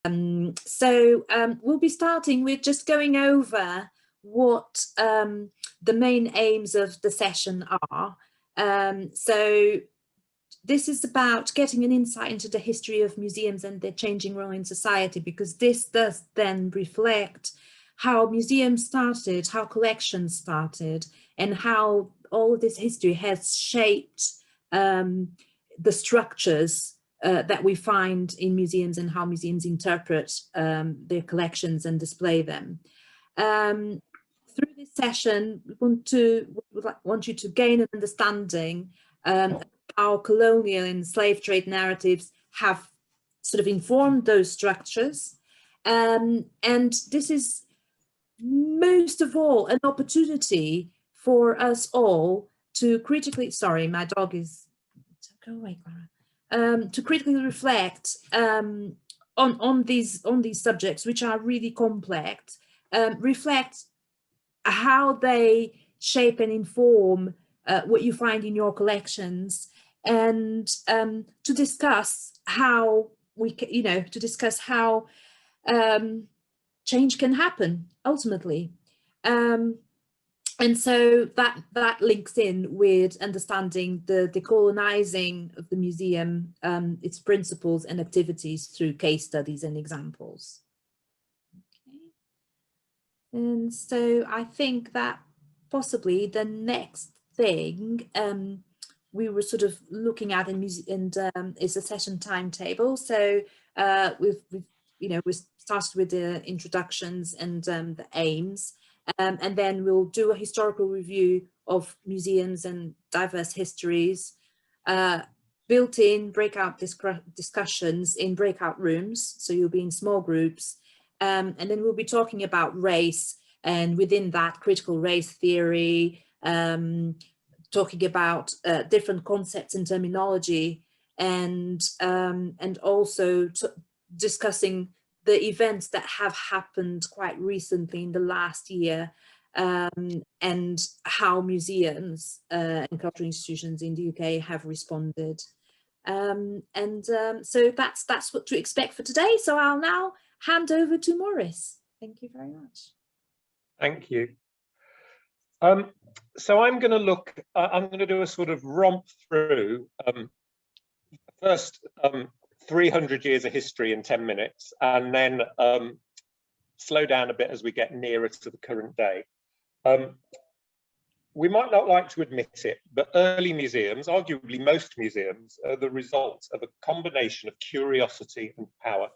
We'll be starting with just going over what the main aims of the session are. So this is about getting an insight into the history of museums and their changing role in society, because this does then reflect how museums started, how collections started, and how all of this history has shaped the structures that we find in museums and how museums interpret their collections and display them. Through this session, we want you to gain an understanding how colonial and slave trade narratives have sort of informed those structures. And this is most of all an opportunity for us all to critically, sorry, my dog is, go away, Clara, to critically reflect on these subjects, which are really complex, reflect how they shape and inform what you find in your collections, and to discuss how we can, to discuss how change can happen ultimately. And so that links in with understanding the decolonizing of the museum, its principles and activities through case studies and examples. Okay. And so I think that possibly the next thing we were sort of looking at is a session timetable. So we started with the introductions and the aims, and then we'll do a historical review of museums and diverse histories, built-in breakout discussions in breakout rooms, so you'll be in small groups, and then we'll be talking about race, and within that critical race theory, talking about different concepts and terminology, and also discussing the events that have happened quite recently in the last year, and how museums and cultural institutions in the UK have responded. So that's what to expect for today. So I'll now hand over to Maurice. Thank you very much. Thank you. So I'm going to do a sort of romp through first 300 years of history in 10 minutes, and then slow down a bit as we get nearer to the current day. We might not like to admit it, but early museums, arguably most museums, are the result of a combination of curiosity and power.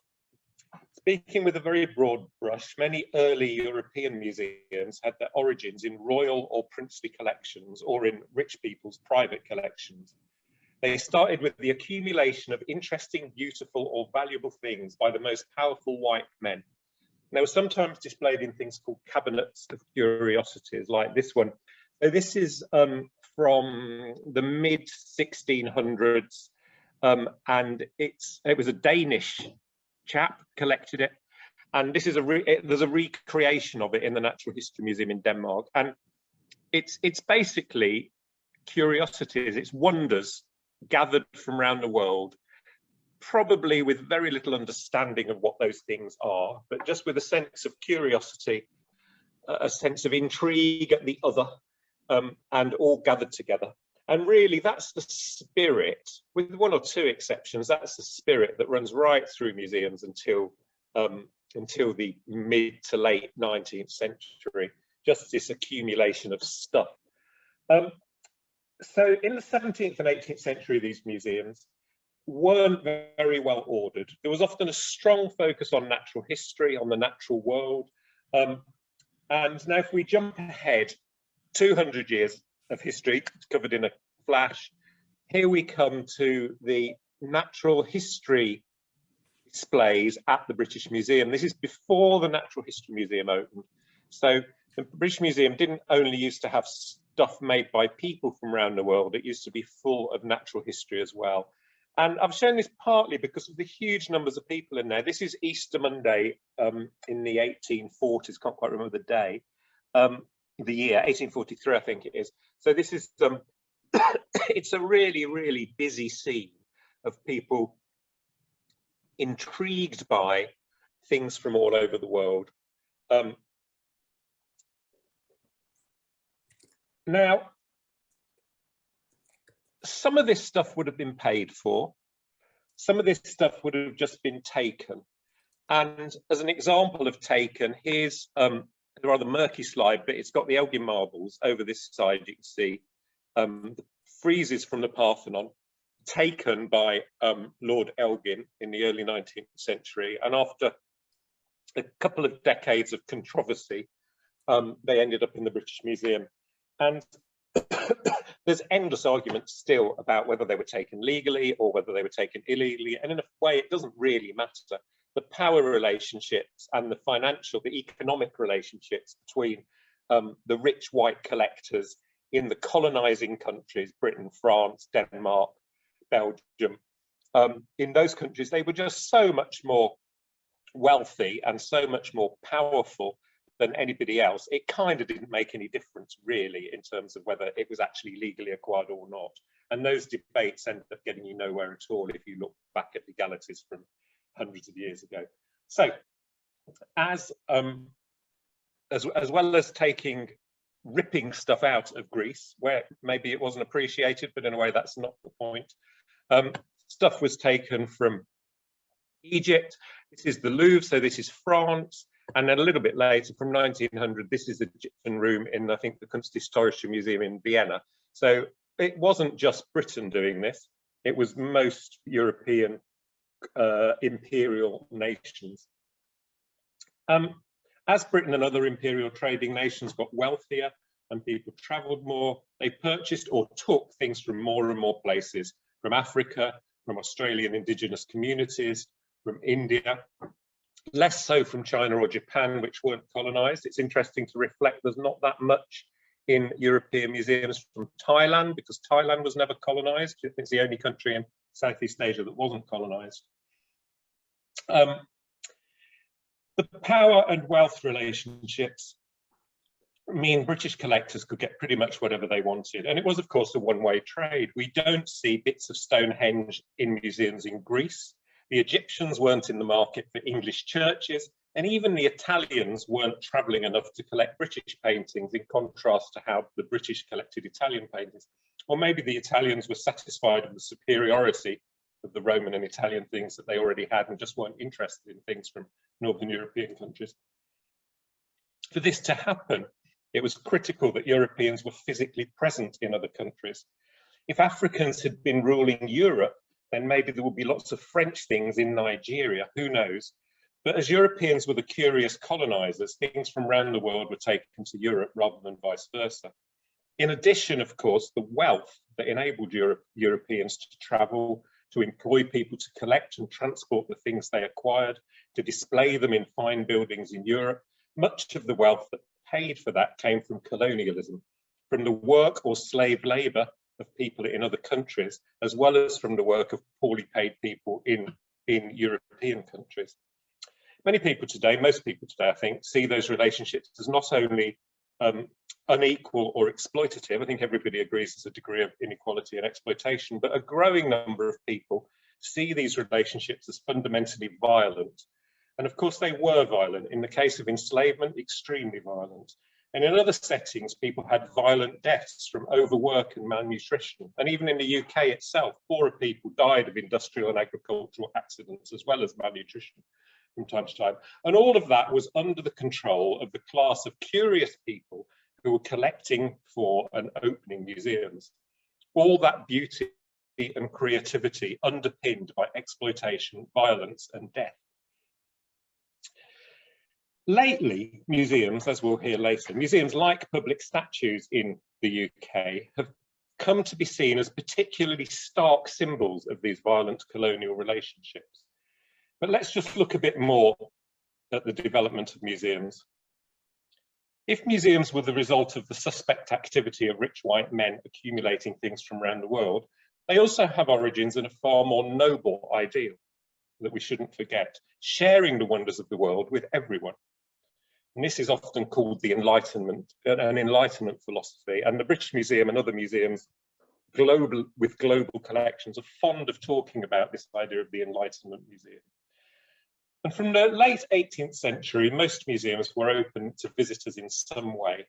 Speaking with a very broad brush, many early European museums had their origins in royal or princely collections or in rich people's private collections. They started with the accumulation of interesting, beautiful, or valuable things by the most powerful white men. And they were sometimes displayed in things called cabinets of curiosities, like this one. So this is from the mid-1600s, and it was a Danish chap collected it, and this is there's a recreation of it in the Natural History Museum in Denmark, and it's basically curiosities, it's wonders gathered from around the world, probably with very little understanding of what those things are, but just with a sense of curiosity, a sense of intrigue at the other, and all gathered together. And really, that's the spirit, with one or two exceptions, that's the spirit that runs right through museums until the mid to late 19th century, just this accumulation of stuff. So in the 17th and 18th century, these museums weren't very well ordered. There was often a strong focus on natural history, on the natural world. And now if we jump ahead 200 years of history covered in a flash, here we come to the natural history displays at the British Museum. This is before the Natural History Museum opened. So the British Museum didn't only used to have stuff made by people from around the world, it used to be full of natural history as well. And I've shown this partly because of the huge numbers of people in there. This is Easter Monday in the 1840s, can't quite remember the day, the year, 1843, I think it is. So this is, it's a really, really busy scene of people intrigued by things from all over the world. Now, some of this stuff would have been paid for. Some of this stuff would have just been taken. And as an example of taken, here's a rather murky slide, but it's got the Elgin marbles over this side. You can see the friezes from the Parthenon taken by Lord Elgin in the early 19th century. And after a couple of decades of controversy, they ended up in the British Museum. And there's endless arguments still about whether they were taken legally or whether they were taken illegally. And in a way, it doesn't really matter. The power relationships and the financial, the economic relationships between the rich white collectors in the colonizing countries, Britain, France, Denmark, Belgium, in those countries, they were just so much more wealthy and so much more powerful than anybody else. It kind of didn't make any difference really in terms of whether it was actually legally acquired or not. And those debates ended up getting you nowhere at all if you look back at legalities from hundreds of years ago. So as well as ripping stuff out of Greece, where maybe it wasn't appreciated, but in a way that's not the point. Stuff was taken from Egypt. This is the Louvre, so this is France. And then a little bit later, from 1900, this is the Egyptian room in, I think, the Kunsthistorische Museum in Vienna. So it wasn't just Britain doing this. It was most European imperial nations. As Britain and other imperial trading nations got wealthier and people traveled more, they purchased or took things from more and more places, from Africa, from Australian indigenous communities, from India, less so from China or Japan, which weren't colonized. It's interesting to reflect there's not that much in European museums from Thailand, because Thailand was never colonized. It's the only country in Southeast Asia that wasn't colonized. The power and wealth relationships mean British collectors could get pretty much whatever they wanted. And it was, of course, a one-way trade. We don't see bits of Stonehenge in museums in Greece. The Egyptians weren't in the market for English churches, and even the Italians weren't traveling enough to collect British paintings, in contrast to how the British collected Italian paintings. Or maybe the Italians were satisfied with the superiority of the Roman and Italian things that they already had and just weren't interested in things from Northern European countries. For this to happen, it was critical that Europeans were physically present in other countries. If Africans had been ruling Europe, then maybe there would be lots of French things in Nigeria, who knows? But as Europeans were the curious colonizers, things from around the world were taken to Europe rather than vice versa. In addition, of course, the wealth that enabled Europeans to travel, to employ people to collect and transport the things they acquired, to display them in fine buildings in Europe, much of the wealth that paid for that came from colonialism, from the work or slave labor of people in other countries, as well as from the work of poorly paid people in European countries. Many people today, most people today, I think, see those relationships as not only unequal or exploitative. I think everybody agrees there's a degree of inequality and exploitation, but a growing number of people see these relationships as fundamentally violent. And of course they were violent. In the case of enslavement, extremely violent. And in other settings, people had violent deaths from overwork and malnutrition. And even in the UK itself, poorer people died of industrial and agricultural accidents, as well as malnutrition from time to time. And all of that was under the control of the class of curious people who were collecting for and opening museums. All that beauty and creativity underpinned by exploitation, violence, and death. Lately, museums, as we'll hear later, museums like public statues in the UK have come to be seen as particularly stark symbols of these violent colonial relationships. But let's just look a bit more at the development of museums. If museums were the result of the suspect activity of rich white men accumulating things from around the world, they also have origins in a far more noble ideal that we shouldn't forget, sharing the wonders of the world with everyone. And this is often called the Enlightenment, an Enlightenment philosophy. And the British Museum and other museums with global collections are fond of talking about this idea of the Enlightenment museum. And from the late 18th century, most museums were open to visitors in some way.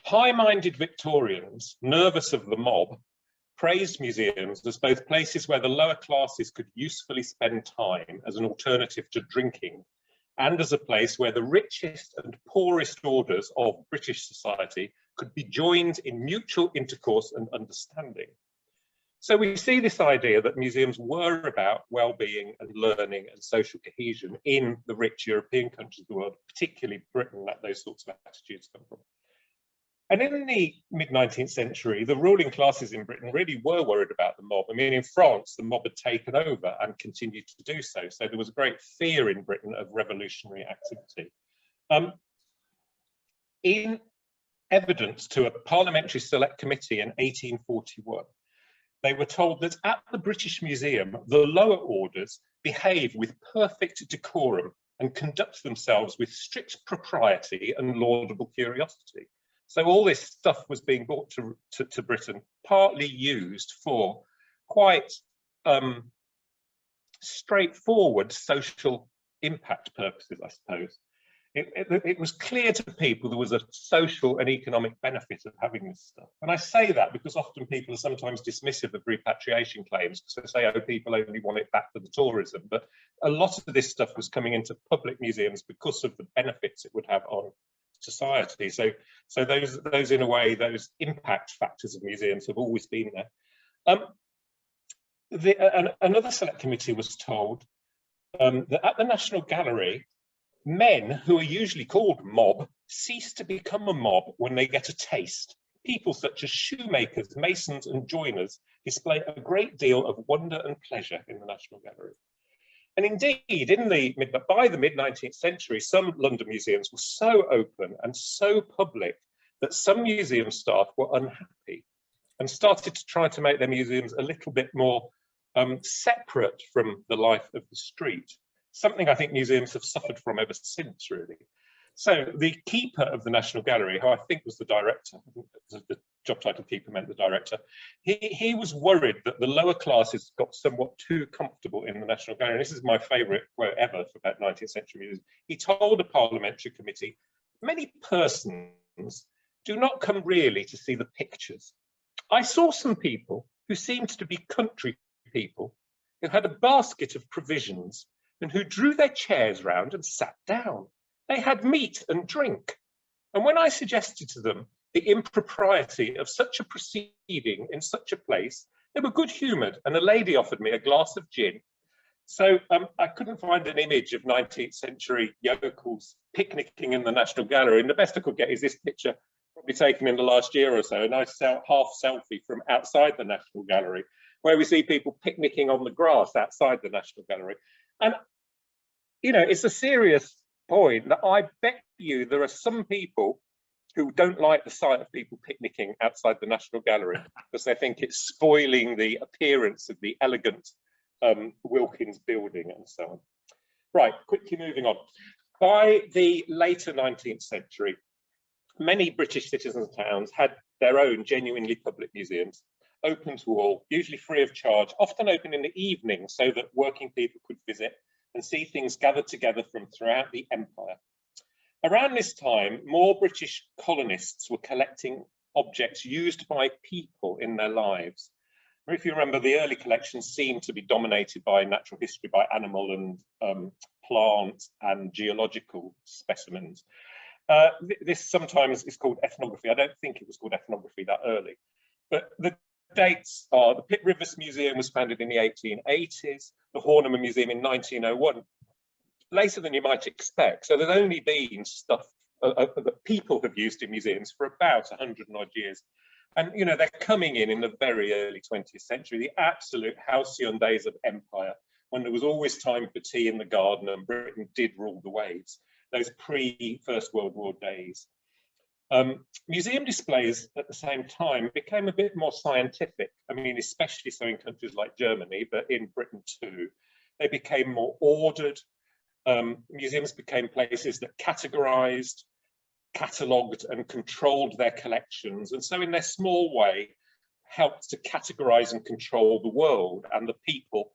High-minded Victorians, nervous of the mob, praised museums as both places where the lower classes could usefully spend time as an alternative to drinking, and as a place where the richest and poorest orders of British society could be joined in mutual intercourse and understanding. So we see this idea that museums were about well-being and learning and social cohesion in the rich European countries of the world, particularly Britain, that those sorts of attitudes come from. And in the mid-19th century, the ruling classes in Britain really were worried about the mob. I mean, in France, the mob had taken over and continued to do so. So there was a great fear in Britain of revolutionary activity. In evidence to a parliamentary select committee in 1841, they were told that at the British Museum, the lower orders behave with perfect decorum and conduct themselves with strict propriety and laudable curiosity. So all this stuff was being brought to Britain, partly used for quite straightforward social impact purposes, I suppose. It was clear to people there was a social and economic benefit of having this stuff. And I say that because often people are sometimes dismissive of repatriation claims because they say, oh, people only want it back for the tourism. But a lot of this stuff was coming into public museums because of the benefits it would have on society. So those in a way, those impact factors of museums have always been there. Another select committee was told that at the National Gallery, men who are usually called mob cease to become a mob when they get a taste. People such as shoemakers, masons and joiners display a great deal of wonder and pleasure in the National Gallery. And indeed, by the mid-19th century, some London museums were so open and so public that some museum staff were unhappy and started to try to make their museums a little bit more separate from the life of the street. Something I think museums have suffered from ever since, really. So the keeper of the National Gallery, who I think was the director, the job title keeper meant the director, he was worried that the lower classes got somewhat too comfortable in the National Gallery. And this is my favourite quote ever for about 19th century museums. He told a parliamentary committee, many persons do not come really to see the pictures. I saw some people who seemed to be country people who had a basket of provisions and who drew their chairs round and sat down. They had meat and drink. And when I suggested to them the impropriety of such a proceeding in such a place, they were good-humoured, and a lady offered me a glass of gin. So I couldn't find an image of 19th century yokels picnicking in the National Gallery, and the best I could get is this picture, probably taken in the last year or so, a nice half selfie from outside the National Gallery, where we see people picnicking on the grass outside the National Gallery. And, you know, it's a serious point that I bet you there are some people who don't like the sight of people picnicking outside the National Gallery because they think it's spoiling the appearance of the elegant Wilkins building and so on. Right, quickly moving on. By the later 19th century, many British cities and towns had their own genuinely public museums, open to all, usually free of charge, often open in the evening so that working people could visit and see things gathered together from throughout the empire. Around this time, more British colonists were collecting objects used by people in their lives. If you remember, the early collections seemed to be dominated by natural history, by animal and plant and geological specimens. This sometimes is called ethnography. I don't think it was called ethnography that early, but the dates are the Pitt Rivers Museum was founded in the 1880s, the Horniman Museum in 1901, later than you might expect. So there's only been stuff that people have used in museums for about 100 and odd years. And, you know, they're coming in the very early 20th century, the absolute halcyon days of empire, when there was always time for tea in the garden and Britain did rule the waves, those pre-First World War days. Museum displays at the same time became a bit more scientific. I mean, especially so in countries like Germany, but in Britain too. They became more ordered. Museums became places that categorized, catalogued and controlled their collections. And so in their small way, helped to categorize and control the world and the people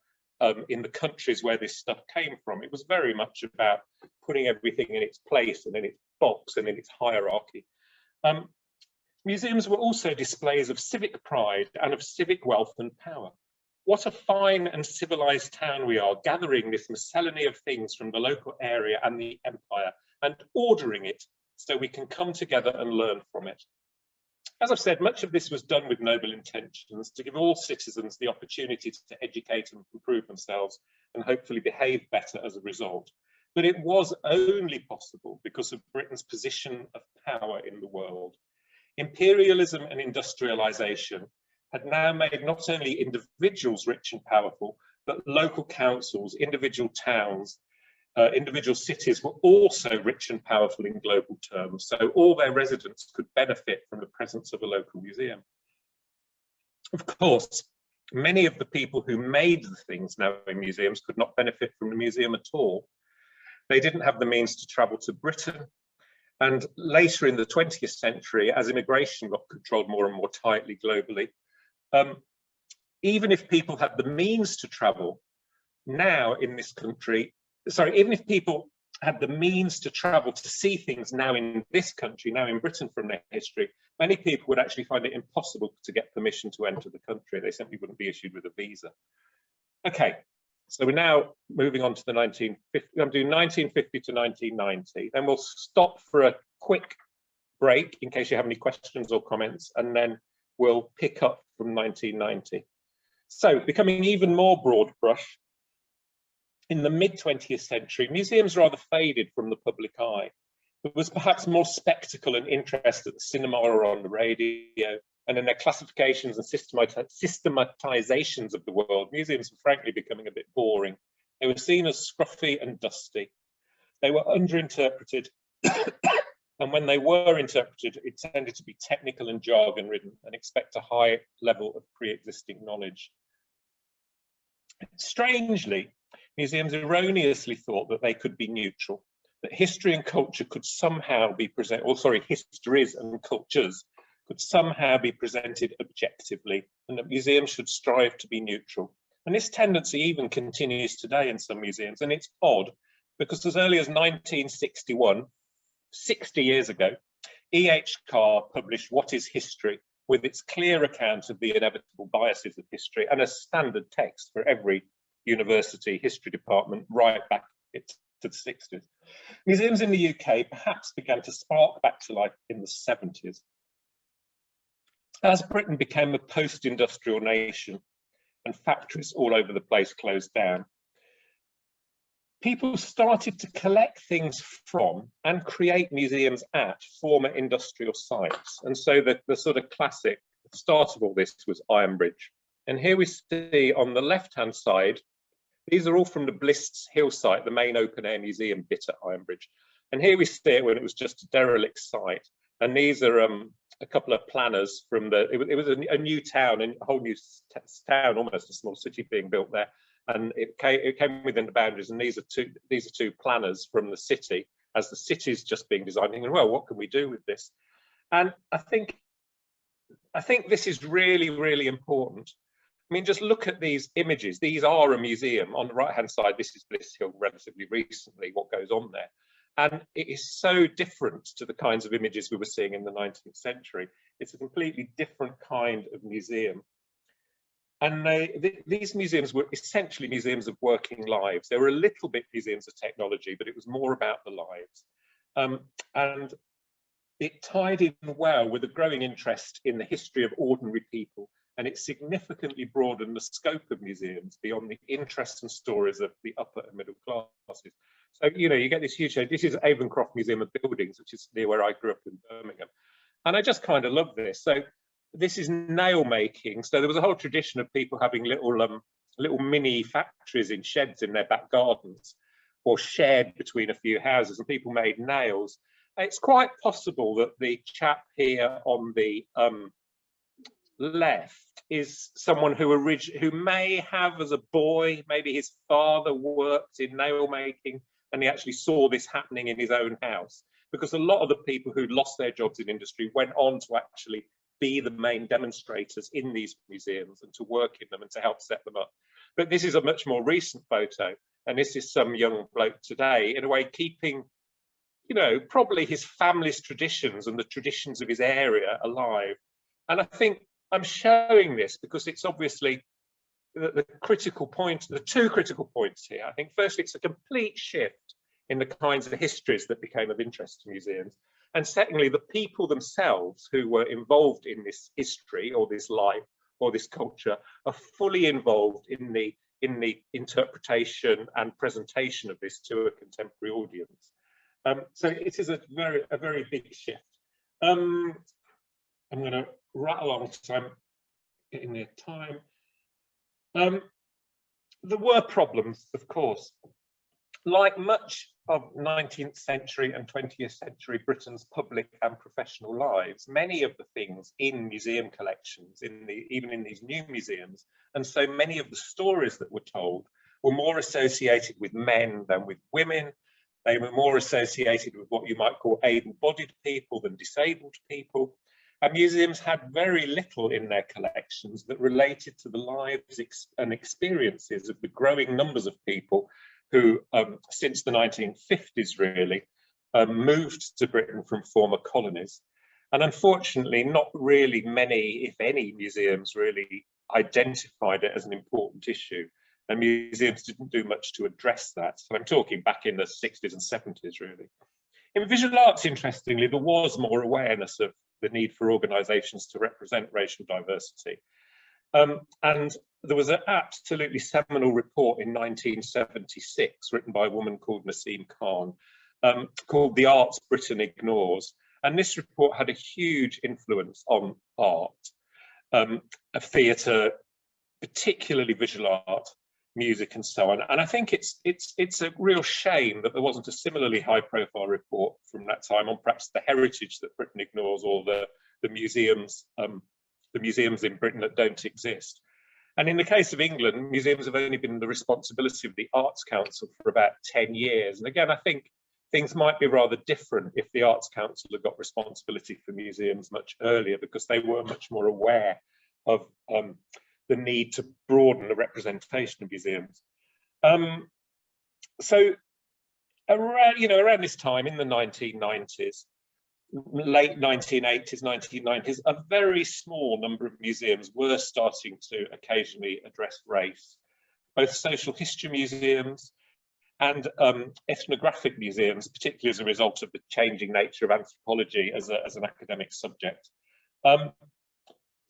in the countries where this stuff came from. It was very much about putting everything in its place and in its box and in its hierarchy. Museums were also displays of civic pride and of civic wealth and power. What a fine and civilized town we are, gathering this miscellany of things from the local area and the empire and ordering it so we can come together and learn from it. As I've said, much of this was done with noble intentions to give all citizens the opportunity to educate and improve themselves and hopefully behave better as a result. But it was only possible because of Britain's position of power in the world. Imperialism and industrialization had now made not only individuals rich and powerful, but local councils, individual towns, individual cities were also rich and powerful in global terms. So all their residents could benefit from the presence of a local museum. Of course, many of the people who made the things now in museums could not benefit from the museum at all. They didn't have the means to travel to Britain. And later in the 20th century, as immigration got controlled more and more tightly globally, even if people had the means to travel now in this country, even if people had the means to travel to see things now in this country, now in Britain from their history, many people would actually find it impossible to get permission to enter the country. They simply wouldn't be issued with a visa. Okay, so we're now moving on to the 1950, I'm doing 1950 to 1990. Then we'll stop for a quick break in case you have any questions or comments, and then we'll pick up from 1990. So becoming even more broad brush, in the mid-20th century, museums rather faded from the public eye. There was perhaps more spectacle and interest at the cinema or on the radio, and in their classifications and systematizations of the world, museums were frankly becoming a bit boring. They were seen as scruffy and dusty. They were underinterpreted, and when they were interpreted, it tended to be technical and jargon-ridden and expect a high level of pre-existing knowledge. Strangely, museums erroneously thought that they could be neutral, that history and culture could somehow be presented, or sorry, histories and cultures could somehow be presented objectively, and that museums should strive to be neutral. And this tendency even continues today in some museums, and it's odd because as early as 1961, 60 years ago, E.H. Carr published What is History, with its clear account of the inevitable biases of history and a standard text for every university history department right back to the 60s. Museums in the UK perhaps began to spark back to life in the 70s. As Britain became a post-industrial nation and factories all over the place closed down, people started to collect things from and create museums at former industrial sites. And so the sort of classic start of all this was Ironbridge. And here we see on the left-hand side, these are all from the Bliss Hill site, the main open-air museum bit at Ironbridge. And here we see it when it was just a derelict site. And these are a couple of planners from it was a new town, a whole new town, almost a small city being built there. And it came within the boundaries. And these are two planners from the city, as the city's just being designed. And well, what can we do with this? And I think this is really, really important. I mean, just look at these images. These are a museum. On the right-hand side, this is Bliss Hill relatively recently, what goes on there. And it is so different to the kinds of images we were seeing in the 19th century. It's a completely different kind of museum. And these museums were essentially museums of working lives. They were a little bit museums of technology, but it was more about the lives. And it tied in well with a growing interest in the history of ordinary people. And it significantly broadened the scope of museums beyond the interests and stories of the upper and middle classes. So, you know, you get this huge, this is Avencroft Museum of Buildings, which is near where I grew up in Birmingham. And I just kind of love this. So this is nail making. So there was a whole tradition of people having little mini factories in sheds in their back gardens or shared between a few houses, and people made nails. It's quite possible that the chap here on the left is someone who may have, as a boy, maybe his father worked in nail making and he actually saw this happening in his own house, because a lot of the people who lost their jobs in industry went on to actually be the main demonstrators in these museums and to work in them and to help set them up. But this is a much more recent photo, and this is some young bloke today, in a way keeping, you know, probably his family's traditions and the traditions of his area alive. And I think I'm showing this because it's obviously the critical point, the two critical points here. I think firstly, it's a complete shift in the kinds of histories that became of interest to museums. And secondly, the people themselves who were involved in this history or this life or this culture are fully involved in the interpretation and presentation of this to a contemporary audience. So it is a very big shift. I'm going to rattle on because I'm getting near time. There were problems, of course. Like much of 19th century and 20th century Britain's public and professional lives, many of the things in museum collections, even in these new museums, and so many of the stories that were told were more associated with men than with women. They were more associated with what you might call able-bodied people than disabled people. And museums had very little in their collections that related to the lives and experiences of the growing numbers of people who, since the 1950s really, moved to Britain from former colonies. And unfortunately, not really many, if any, museums really identified it as an important issue. And museums didn't do much to address that. So I'm talking back in the 60s and 70s, really. In visual arts, interestingly, there was more awareness of the need for organisations to represent racial diversity. And there was an absolutely seminal report in 1976 written by a woman called Naseem Khan called The Arts Britain Ignores. And this report had a huge influence on art, theatre, particularly visual art, music and so on. And I think it's a real shame that there wasn't a similarly high profile report from that time on perhaps the heritage that Britain ignores, or the museums in Britain that don't exist. And in the case of England, museums have only been the responsibility of the Arts Council for about 10 years. And again, I think things might be rather different if the Arts Council had got responsibility for museums much earlier, because they were much more aware of the need to broaden the representation of museums. So around this time in the 1990s, late 1980s, 1990s, a very small number of museums were starting to occasionally address race, both social history museums and ethnographic museums, particularly as a result of the changing nature of anthropology as an academic subject.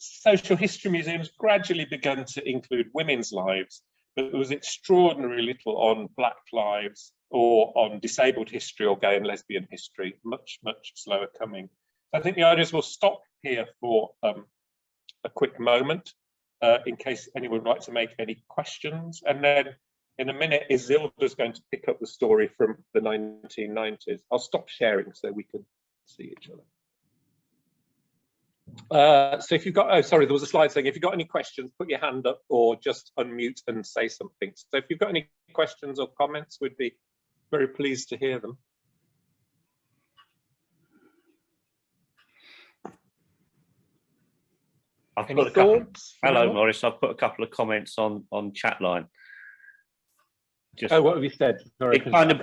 Social history museums gradually began to include women's lives, but there was extraordinarily little on Black lives or on disabled history or gay and lesbian history, much slower coming. I think the idea is we'll stop here for a quick moment in case anyone would like to make any questions. And then in a minute, Isilda's going to pick up the story from the 1990s. I'll stop sharing so we can see each other. So if you've got, oh, sorry, there was a slide saying if you've got any questions, put your hand up or just unmute and say something. So if you've got any questions or comments, we'd be very pleased to hear them. I've put a couple, hello, Maurice. I've put a couple of comments on chat line. Just, oh, what have you said? Sorry, it kind of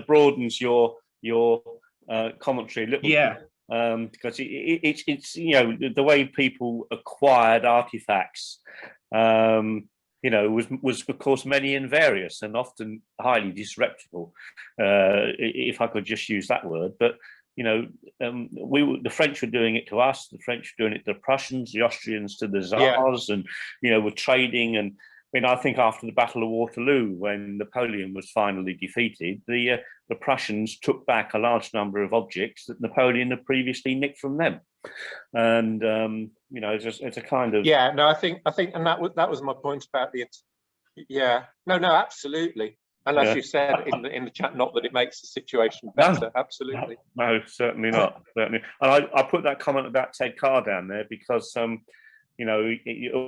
broadens your commentary a little bit. Because it's you know, the way people acquired artifacts, you know, was of course many and various and often highly disreputable, if I could just use that word. But you know, the French were doing it to us, the French were doing it to the Prussians, the Austrians to the Tsars, and you know, were trading. And I mean, I think after the Battle of Waterloo, when Napoleon was finally defeated, the Prussians took back a large number of objects that Napoleon had previously nicked from them, and you know, it's a kind of no, I think, and that was my point about the no, absolutely. And as you said in the chat, not that it makes the situation better, absolutely. No, certainly not. Certainly, and I put that comment about Ted Carr down there because you know,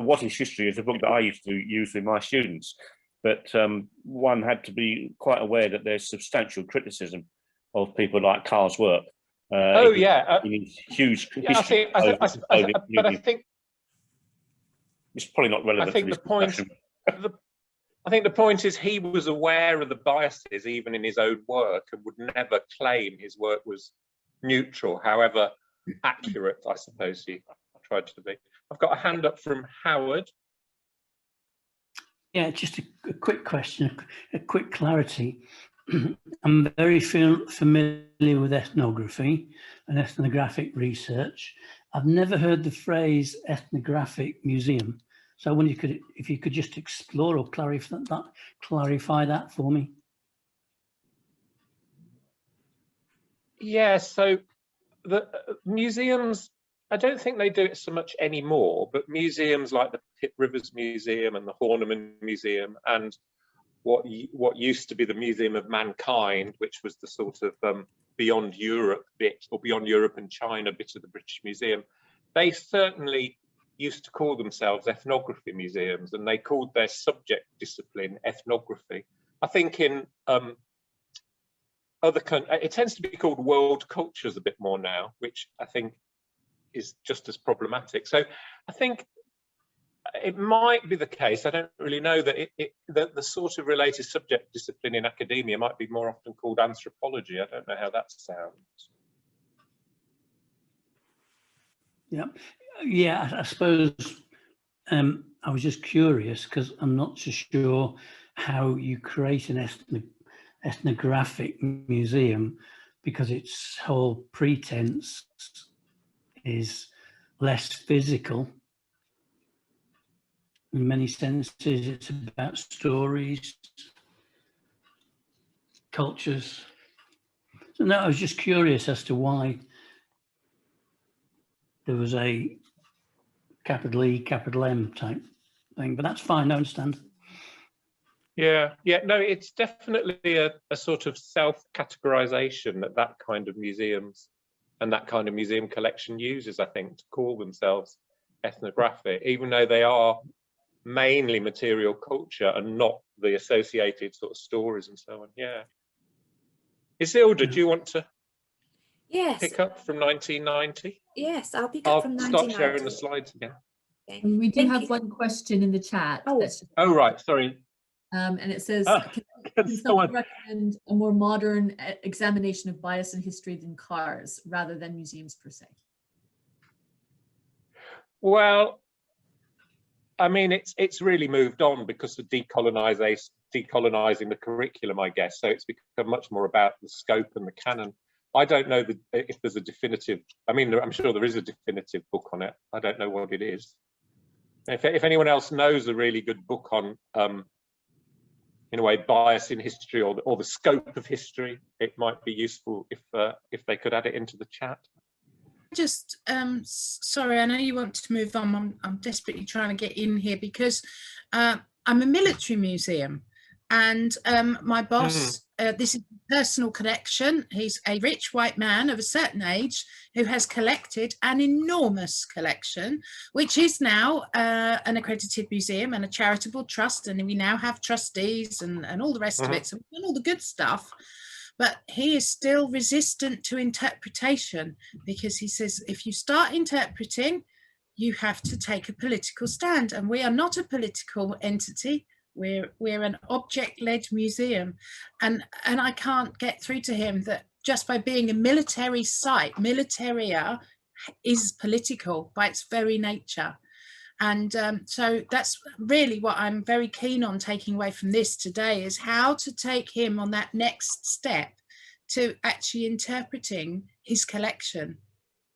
What is History is a book that I used to use with my students, but one had to be quite aware that there's substantial criticism of people like Carr's work. Huge. But I think it's probably not relevant. I think the point. I think the point is he was aware of the biases even in his own work and would never claim his work was neutral, however accurate, I suppose he tried to be. I've got a hand up from Howard. Yeah, just a quick question, a quick clarity. I'm very familiar with ethnography and ethnographic research. I've never heard the phrase ethnographic museum. So I wonder if you could just explore or clarify that for me. Yeah, so the museums, I don't think they do it so much anymore, but museums like the Pitt Rivers Museum and the Horniman Museum and what used to be the Museum of Mankind, which was the sort of beyond Europe bit, or beyond Europe and China bit of the British Museum, they certainly used to call themselves ethnography museums, and they called their subject discipline ethnography. I think in other countries, it tends to be called world cultures a bit more now, which I think is just as problematic. So I think it might be the case, I don't really know, that the sort of related subject discipline in academia might be more often called anthropology. I don't know how that sounds. Yeah, I suppose I was just curious because I'm not so sure how you create an ethnographic museum, because its whole pretense is less physical. In many senses, it's about stories, cultures. So no, I was just curious as to why there was a capital E, capital M type thing, but that's fine, I understand. Yeah, no, it's definitely a sort of self-categorization that kind of museums and that kind of museum collection uses, I think, to call themselves ethnographic, even though they are mainly material culture and not the associated sort of stories and so on. Yeah. Isilda, do you want to pick up from 1990? Yes, I'll pick up from 1990. I'll stop sharing the slides again. Okay. We do have one question in the chat. Oh, right, sorry. And it says, can someone recommend a more modern examination of bias in history than cars rather than museums per se? Well, I mean, it's really moved on because of decolonizing the curriculum, I guess. So it's become much more about the scope and the canon. I don't know if there's a definitive, I mean, I'm sure there is a definitive book on it. I don't know what it is. If anyone else knows a really good book on, in a way, bias in history or the scope of history, it might be useful if they could add it into the chat. Just sorry, I know you want to move on. I'm desperately trying to get in here because I'm a military museum, and my boss, this is a personal collection. He's a rich white man of a certain age who has collected an enormous collection, which is now an accredited museum and a charitable trust, and we now have trustees and all the rest of it, so we've done all the good stuff. But he is still resistant to interpretation because he says, if you start interpreting, you have to take a political stand. And we are not a political entity. We're an object-led museum. And I can't get through to him that just by being a military site, militaria is political by its very nature. And so that's really what I'm very keen on taking away from this today, is how to take him on that next step to actually interpreting his collection.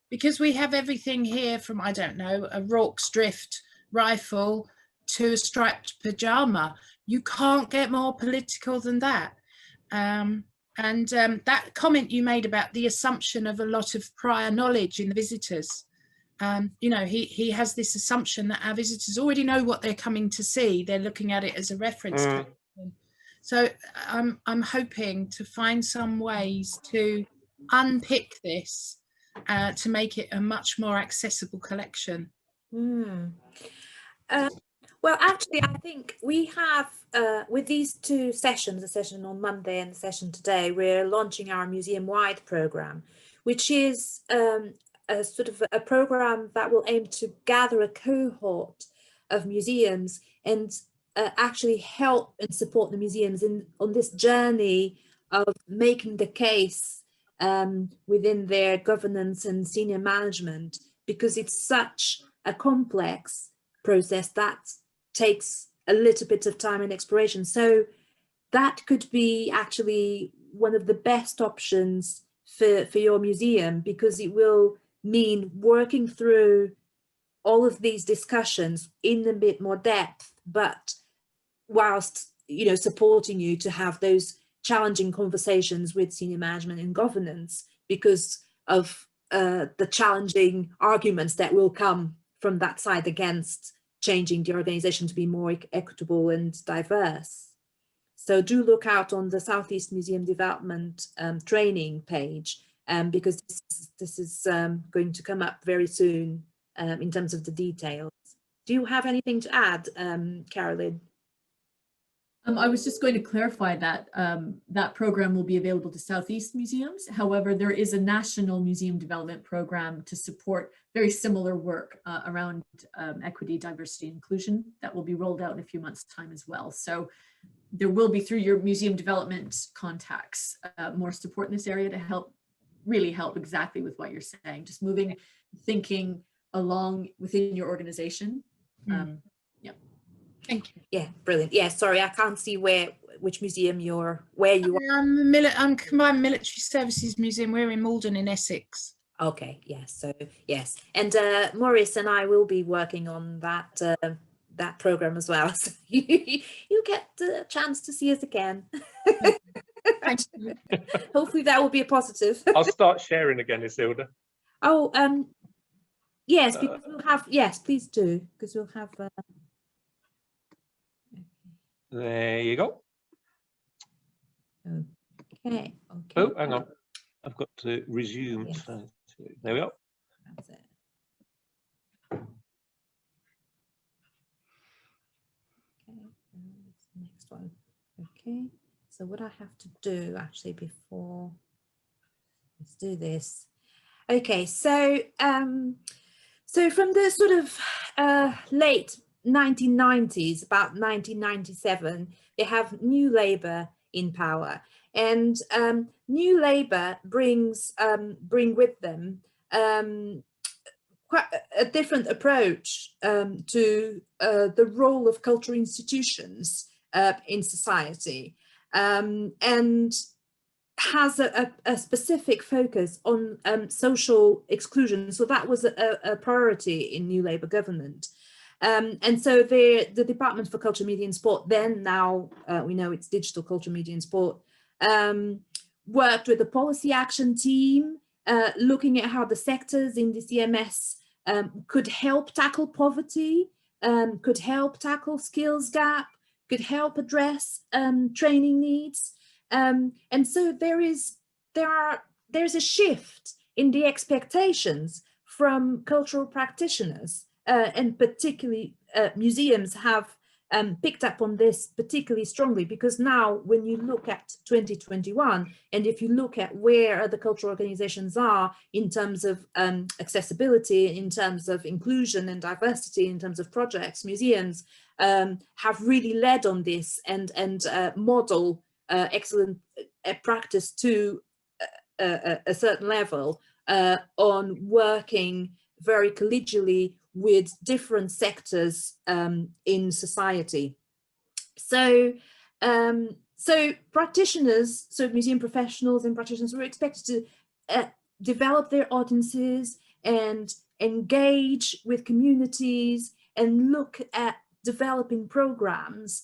Because we have everything here from, I don't know, a Rorke's Drift rifle to a striped pajama. You can't get more political than that. That comment you made about the assumption of a lot of prior knowledge in the visitors, you know, he has this assumption that our visitors already know what they're coming to see. They're looking at it as a reference. So I'm hoping to find some ways to unpick this to make it a much more accessible collection. Well, actually, I think we have, with these two sessions, the session on Monday and the session today, we're launching our Museumwide programme, which is a sort of a programme that will aim to gather a cohort of museums and actually help and support the museums on this journey of making the case within their governance and senior management, because it's such a complex process that takes a little bit of time and exploration. So that could be actually one of the best options for your museum, because it will mean working through all of these discussions in a bit more depth, but whilst, you know, supporting you to have those challenging conversations with senior management and governance, because of the challenging arguments that will come from that side against changing the organization to be more equitable and diverse. So do look out on the Southeast Museum Development training page, because this is going to come up very soon in terms of the details. Do you have anything to add, Carolyn? I was just going to clarify that that program will be available to Southeast museums. However, there is a national museum development program to support very similar work around equity, diversity, and inclusion that will be rolled out in a few months' time as well. So there will be, through your museum development contacts, more support in this area to really help exactly with what you're saying, just moving thinking along within your organization. Yeah. Thank you. Yeah, brilliant. Yeah, sorry, I can't see which museum where you are. I'm Combined Military Services Museum. We're in Malden in Essex. Okay, yes, so yes, and Maurice and I will be working on that that program as well. So you get the chance to see us again. Thank you. Hopefully that will be a positive. I'll start sharing again, Isilda. Oh, yes, because we'll have, yes, please do, because we'll have. There you go. Okay. Oh, hang on. I've got to resume. Yes. So, there we go. That's it. Okay, next one. Okay, so what I have to do actually before, let's do this. Okay, so so from the sort of late 1990s, about 1997, they have New Labour in power, and New Labour bring with them quite a different approach to the role of cultural institutions in society, and has a specific focus on social exclusion. So that was a priority in New Labour government. And so the Department for Culture, Media and Sport, then now we know it's Digital Culture, Media and Sport, worked with the policy action team, looking at how the sectors in the CMS could help tackle poverty, could help tackle skills gap, could help address training needs. And so there's a shift in the expectations from cultural practitioners, and particularly museums have picked up on this particularly strongly, because now when you look at 2021, and if you look at where other cultural organizations are in terms of accessibility, in terms of inclusion and diversity, in terms of projects, museums have really led on this and model excellent practice to a certain level on working very collegially with different sectors in society. So so practitioners, so museum professionals and practitioners were expected to develop their audiences and engage with communities and look at developing programs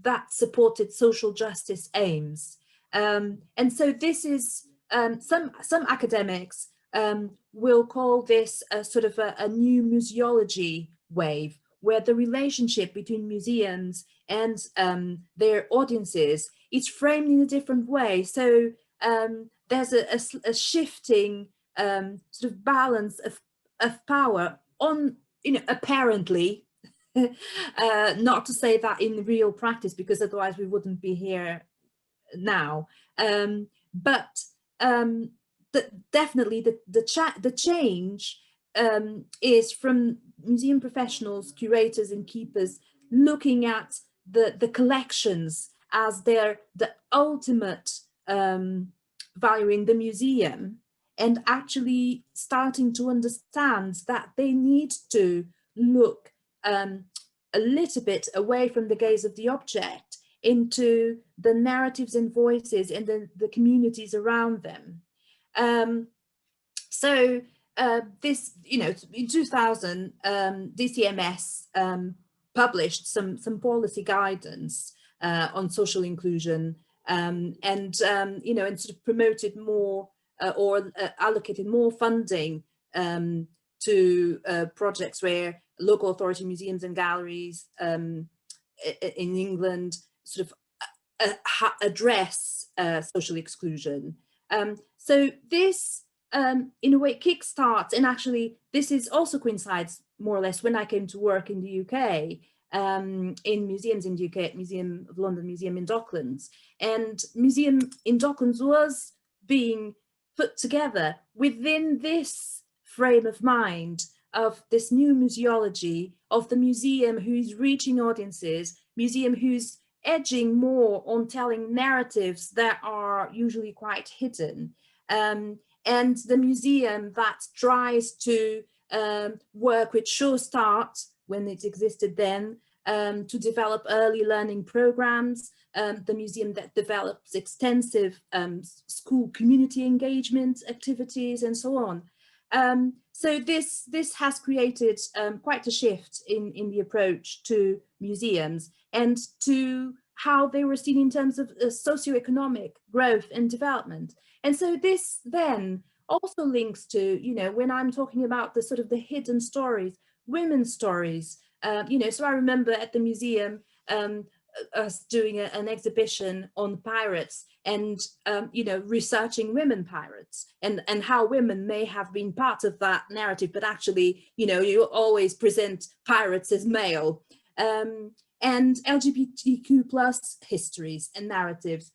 that supported social justice aims. And so this is, some academics will call this a sort of a new museology wave, where the relationship between museums and their audiences is framed in a different way. So there's a shifting sort of balance of power on, you know, apparently, not to say that in real practice, because otherwise we wouldn't be here now. But definitely the change is from museum professionals, curators and keepers looking at the collections as the ultimate value in the museum, and actually starting to understand that they need to look a little bit away from the gaze of the object into the narratives and voices and the communities around them. So this, in 2000, DCMS published some policy guidance on social inclusion, and sort of promoted more or allocated more funding to projects where local authority museums and galleries in England sort of address social exclusion. So this, in a way, kickstarts, and actually this is also coincides more or less when I came to work in the UK, in museums in the UK, at Museum of London, Museum in Docklands. And Museum in Docklands was being put together within this frame of mind of this new museology of the museum who is reaching audiences, museum who's edging more on telling narratives that are usually quite hidden, and the museum that tries to work with Show Start, when it existed then, to develop early learning programs, the museum that develops extensive school community engagement activities and so on. So this has created quite a shift in the approach to museums and to how they were seen in terms of socioeconomic growth and development. And so this then also links to, when I'm talking about the sort of the hidden stories, women's stories, so I remember at the museum us doing an exhibition on pirates and, researching women pirates and how women may have been part of that narrative, but actually, you always present pirates as male. And LGBTQ plus histories and narratives.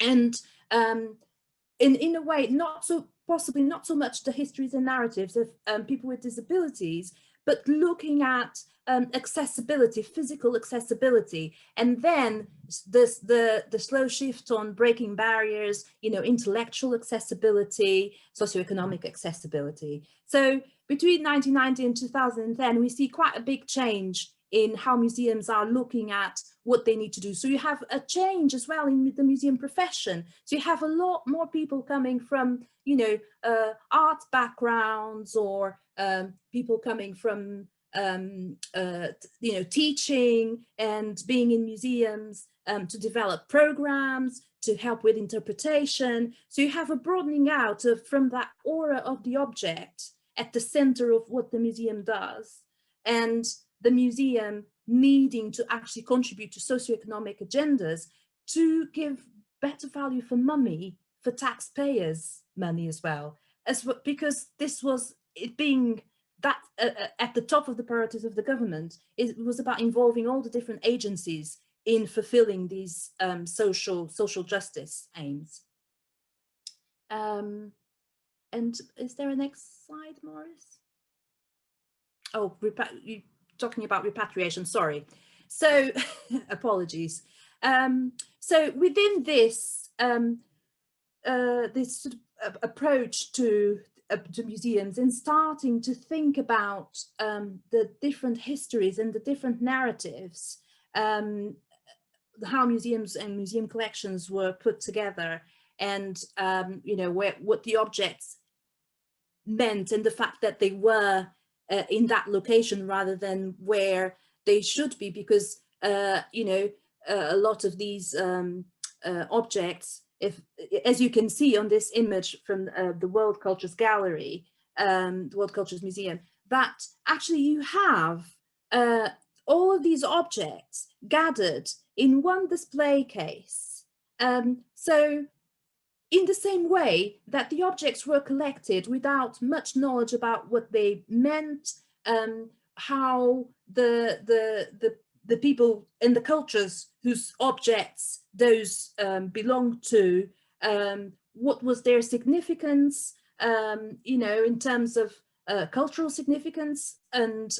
And in a way, possibly not so much the histories and narratives of people with disabilities, but looking at accessibility, physical accessibility, and then the slow shift on breaking barriers, intellectual accessibility, socioeconomic accessibility. So between 1990 and 2010, we see quite a big change in how museums are looking at what they need to do. So you have a change as well in the museum profession. So you have a lot more people coming from, art backgrounds, or people coming from, teaching and being in museums to develop programs, to help with interpretation. So you have a broadening out from that aura of the object at the center of what the museum does, and the museum needing to actually contribute to socioeconomic agendas to give better value for money, for taxpayers' money as well, because this was it being that at the top of the priorities of the government. It was about involving all the different agencies in fulfilling these social justice aims. And is there a next slide, Maurice? Oh, you're talking about repatriation, sorry. So apologies. So within this, this sort of approach to museums, and starting to think about the different histories and the different narratives, how museums and museum collections were put together, and what the objects meant, and the fact that they were in that location rather than where they should be, because a lot of these objects, as you can see on this image from the World Cultures Gallery, the World Cultures Museum, that actually you have all of these objects gathered in one display case. So in the same way that the objects were collected without much knowledge about what they meant, how the people in the cultures whose objects those belonged to, what was their significance, in terms of cultural significance and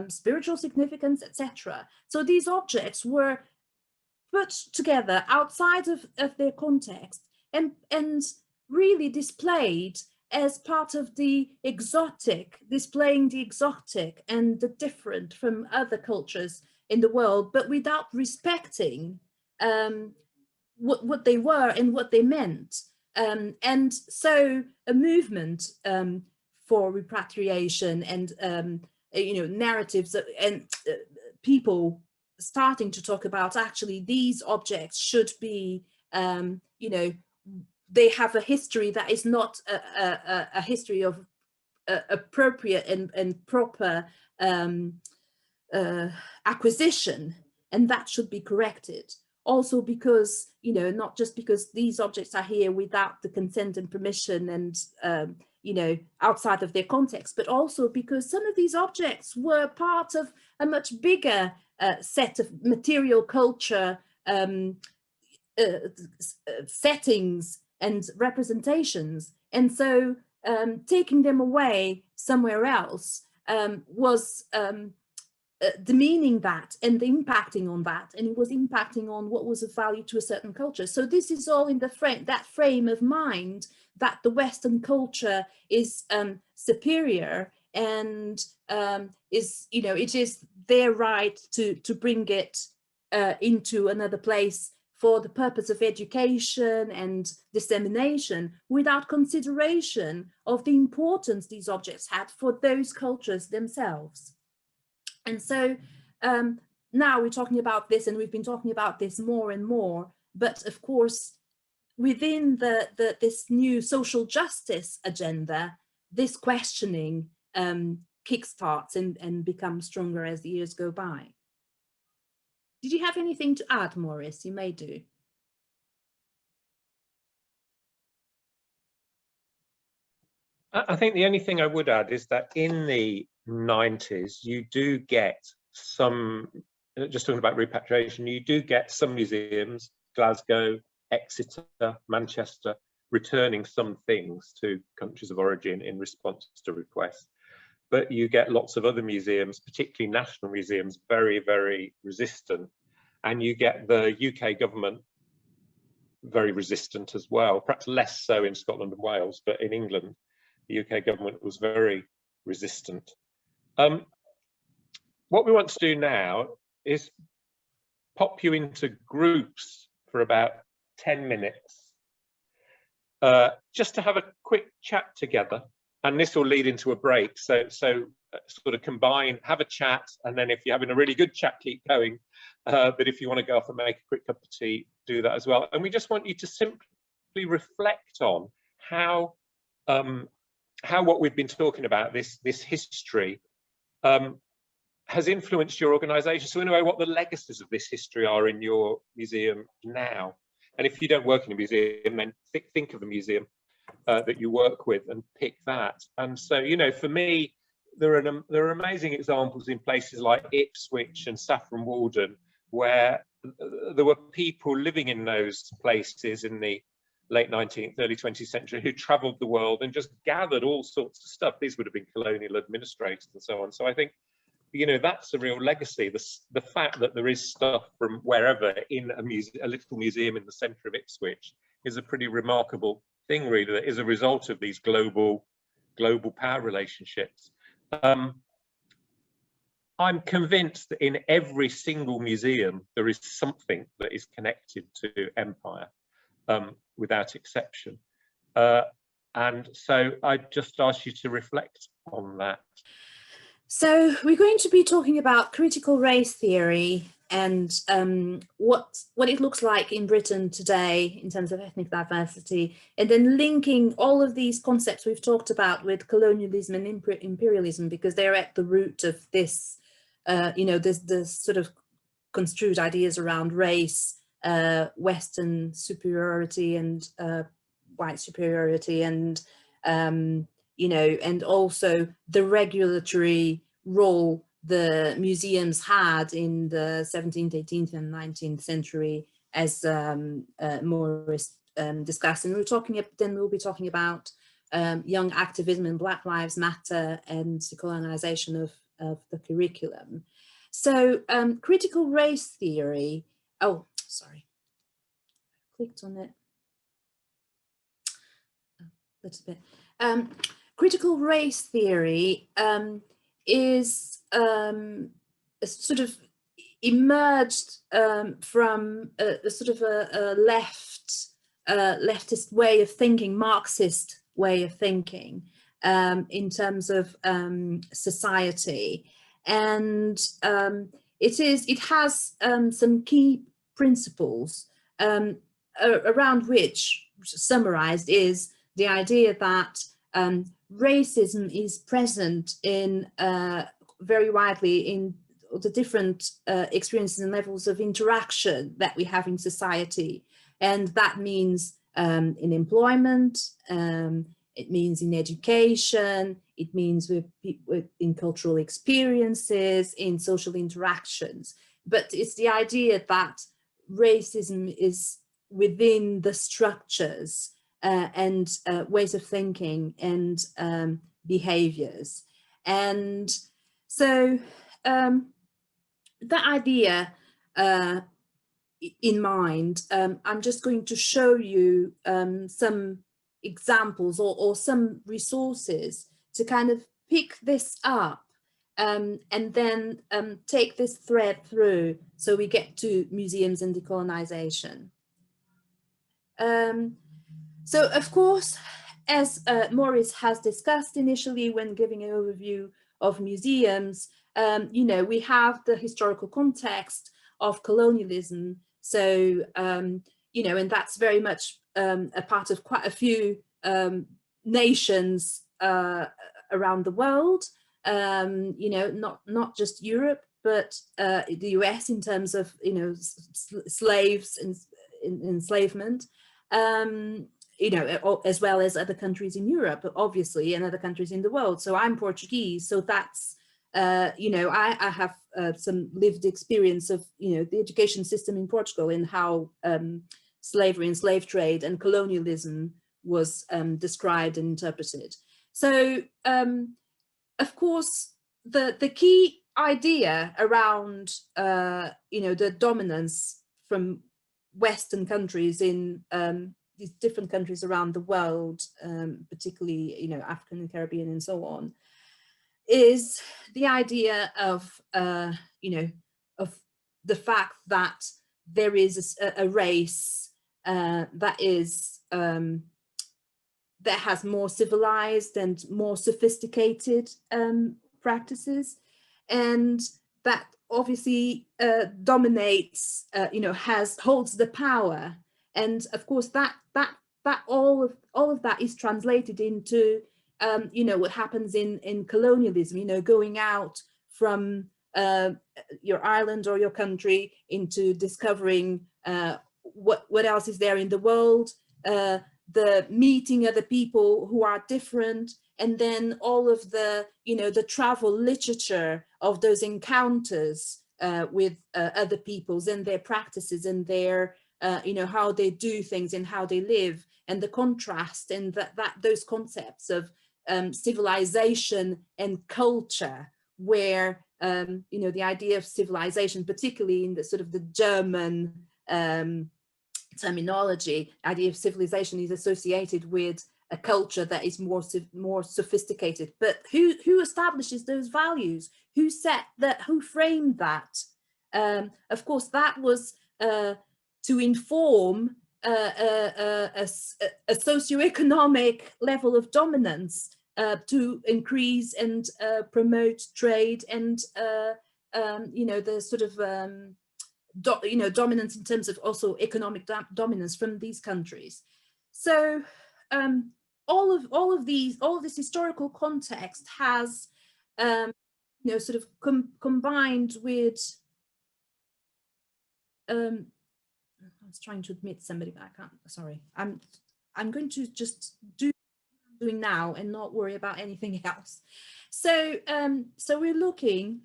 spiritual significance, etc. So these objects were put together outside of their context and really displayed as part of the exotic, displaying the exotic and the different from other cultures in the world, but without respecting what they were and what they meant. And so a movement for repatriation and narratives and people starting to talk about actually these objects should be they have a history that is not a history of appropriate and proper acquisition, and that should be corrected. Also because, not just because these objects are here without the consent and permission and, outside of their context, but also because some of these objects were part of a much bigger set of material culture settings and representations. And so taking them away somewhere else was demeaning that and impacting on that, and it was impacting on what was of value to a certain culture. So this is all in the frame of mind that the Western culture is superior and is, it is their right to bring it into another place for the purpose of education and dissemination, without consideration of the importance these objects had for those cultures themselves. And so now we're talking about this, and we've been talking about this more and more, but of course, within this new social justice agenda, this questioning kickstarts and becomes stronger as the years go by. Did you have anything to add, Maurice? You may do. I think the only thing I would add is that in the 90s, you do get some, just talking about repatriation, you do get some museums, Glasgow, Exeter, Manchester, returning some things to countries of origin in response to requests. But you get lots of other museums, particularly national museums, very, very resistant. And you get the UK government very resistant as well, perhaps less so in Scotland and Wales, but in England, the UK government was very resistant. What we want to do now is pop you into groups for about 10 minutes, just to have a quick chat together. And this will lead into a break. So sort of combine, have a chat, and then if you're having a really good chat, keep going. But if you want to go off and make a quick cup of tea, do that as well. And we just want you to simply reflect on how what we've been talking about, this history, has influenced your organisation. So in a way, what the legacies of this history are in your museum now. And if you don't work in a museum, then think of a museum that you work with and pick that. And so, for me, there are amazing examples in places like Ipswich and Saffron Walden, where there were people living in those places in the late 19th, early 20th century who travelled the world and just gathered all sorts of stuff. These would have been colonial administrators and so on. So I think, that's a real legacy. The fact that there is stuff from wherever in a little museum in the centre of Ipswich is a pretty remarkable thing, really, that is a result of these global power relationships. I'm convinced that in every single museum there is something that is connected to empire, without exception. And so I just ask you to reflect on that. So we're going to be talking about critical race theory and what it looks like in Britain today in terms of ethnic diversity, and then linking all of these concepts we've talked about with colonialism and imperialism, because they're at the root of this, the sort of construed ideas around race, Western superiority and white superiority, and and also the regulatory role the museums had in the 17th, 18th and 19th century, as Maurice discussed. And we'll be talking about young activism and Black Lives Matter and decolonization of the curriculum. So critical race theory, oh, sorry, clicked on it a little bit. Critical race theory is sort of emerged from a sort of a leftist way of thinking, Marxist way of thinking in terms of society, and it has some key principles around which, summarized, is the idea that racism is present in very widely in the different experiences and levels of interaction that we have in society. And that means in employment, it means in education, it means in cultural experiences, in social interactions. But it's the idea that racism is within the structures and ways of thinking and behaviors. And so that idea in mind, I'm just going to show you some examples or some resources to kind of pick this up and then take this thread through so we get to museums and decolonization. So of course, as Maurice has discussed initially when giving an overview of museums, you know, we have the historical context of colonialism. So, you know, and that's very much a part of quite a few nations around the world, you know, not just Europe, but the US in terms of, you know, slaves and enslavement, you know, as well as other countries in Europe, obviously, and other countries in the world. So I'm Portuguese, so that's, you know, I have some lived experience of, you know, the education system in Portugal and how slavery and slave trade and colonialism was described and interpreted. So, of course, the key idea around, you know, the dominance from Western countries in these different countries around the world, particularly, you know, African and Caribbean and so on, is the idea of, you know, of the fact that there is a race that is, that has more civilized and more sophisticated practices, and that obviously dominates, you know, holds the power. And of course, that all of that is translated into, you know, what happens in colonialism. You know, going out from your island or your country into discovering what else is there in the world, the meeting other people who are different, and then all of the, you know, the travel literature of those encounters with other peoples and their practices and their, you know, how they do things and how they live, and the contrast and those concepts of civilization and culture, where, you know, the idea of civilization, particularly in the sort of the German terminology, idea of civilization is associated with a culture that is more sophisticated. But who establishes those values? Who set that? Who framed that? Of course, that was to inform a socioeconomic level of dominance, to increase and promote trade and, you know, the sort of you know, dominance in terms of also economic dominance from these countries. So all of this historical context has, you know, sort of combined with, I was trying to admit somebody, but I can't. Sorry, I'm going to just do what I'm doing now and not worry about anything else. So so we're looking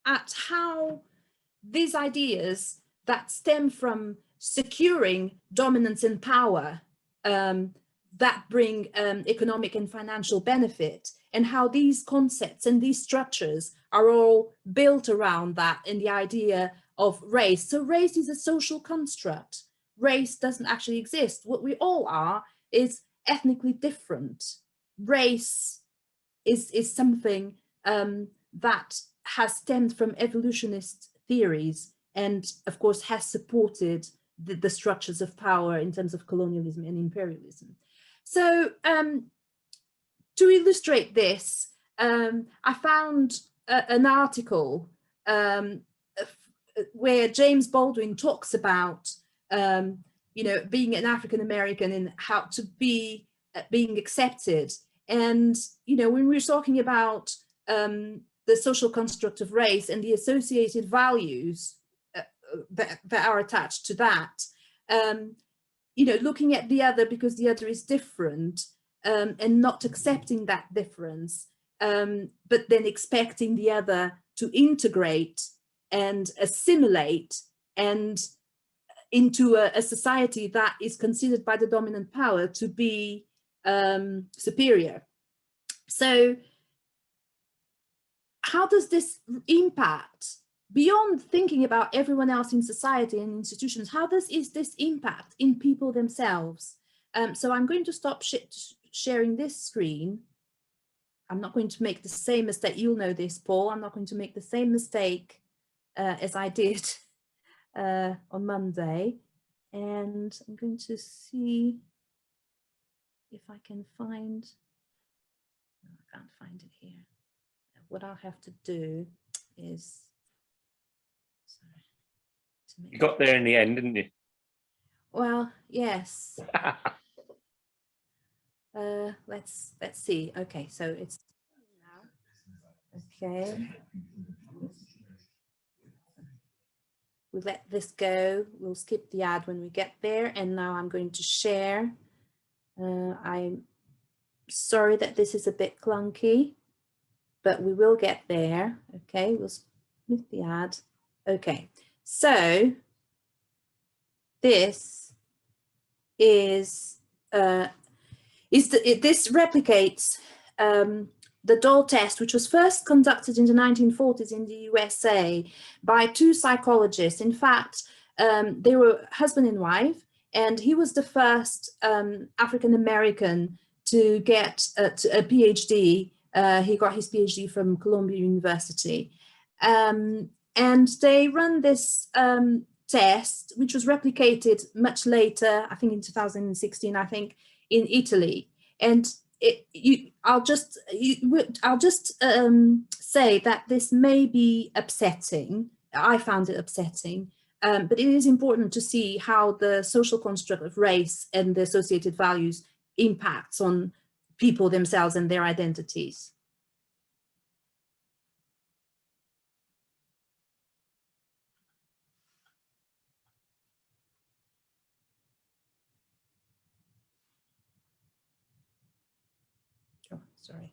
at how these ideas that stem from securing dominance and power that bring economic and financial benefit, and how these concepts and these structures are all built around that in the idea of race. So race is a social construct. Race doesn't actually exist. What we all are is ethnically different. Race is something that has stemmed from evolutionist theories, and of course has supported the structures of power in terms of colonialism and imperialism. So to illustrate this, I found an article where James Baldwin talks about you know, being an African American and how to be being accepted. And you know, when we're talking about the social construct of race and the associated values that are attached to that, you know, looking at the other because the other is different, and not accepting that difference, but then expecting the other to integrate and assimilate and into a society that is considered by the dominant power to be superior. So how does this impact, beyond thinking about everyone else in society and institutions, how is this impact in people themselves? So I'm going to stop sharing this screen. I'm not going to make the same mistake. You'll know this, Paul. I'm not going to make the same mistake as I did on Monday. And I'm going to see if I can find, no, I can't find it here. What I'll have to do is, sorry, to make You got there in the end, didn't you? Well, yes. Let's see. Okay, so it's okay. We'll let this go. We'll skip the ad when we get there. And now I'm going to share. I'm sorry that this is a bit clunky, but we will get there. Okay, we'll skip the ad. Okay, so this is this replicates the Dole test, which was first conducted in the 1940s in the USA by two psychologists. In fact, they were husband and wife, and he was the first African-American to get a PhD. He got his PhD from Columbia University. And they run this test, which was replicated much later, I think in 2016, I think, in Italy. And I'll just say that this may be upsetting. I found it upsetting, but it is important to see how the social construct of race and the associated values impacts on people themselves and their identities. Oh, sorry.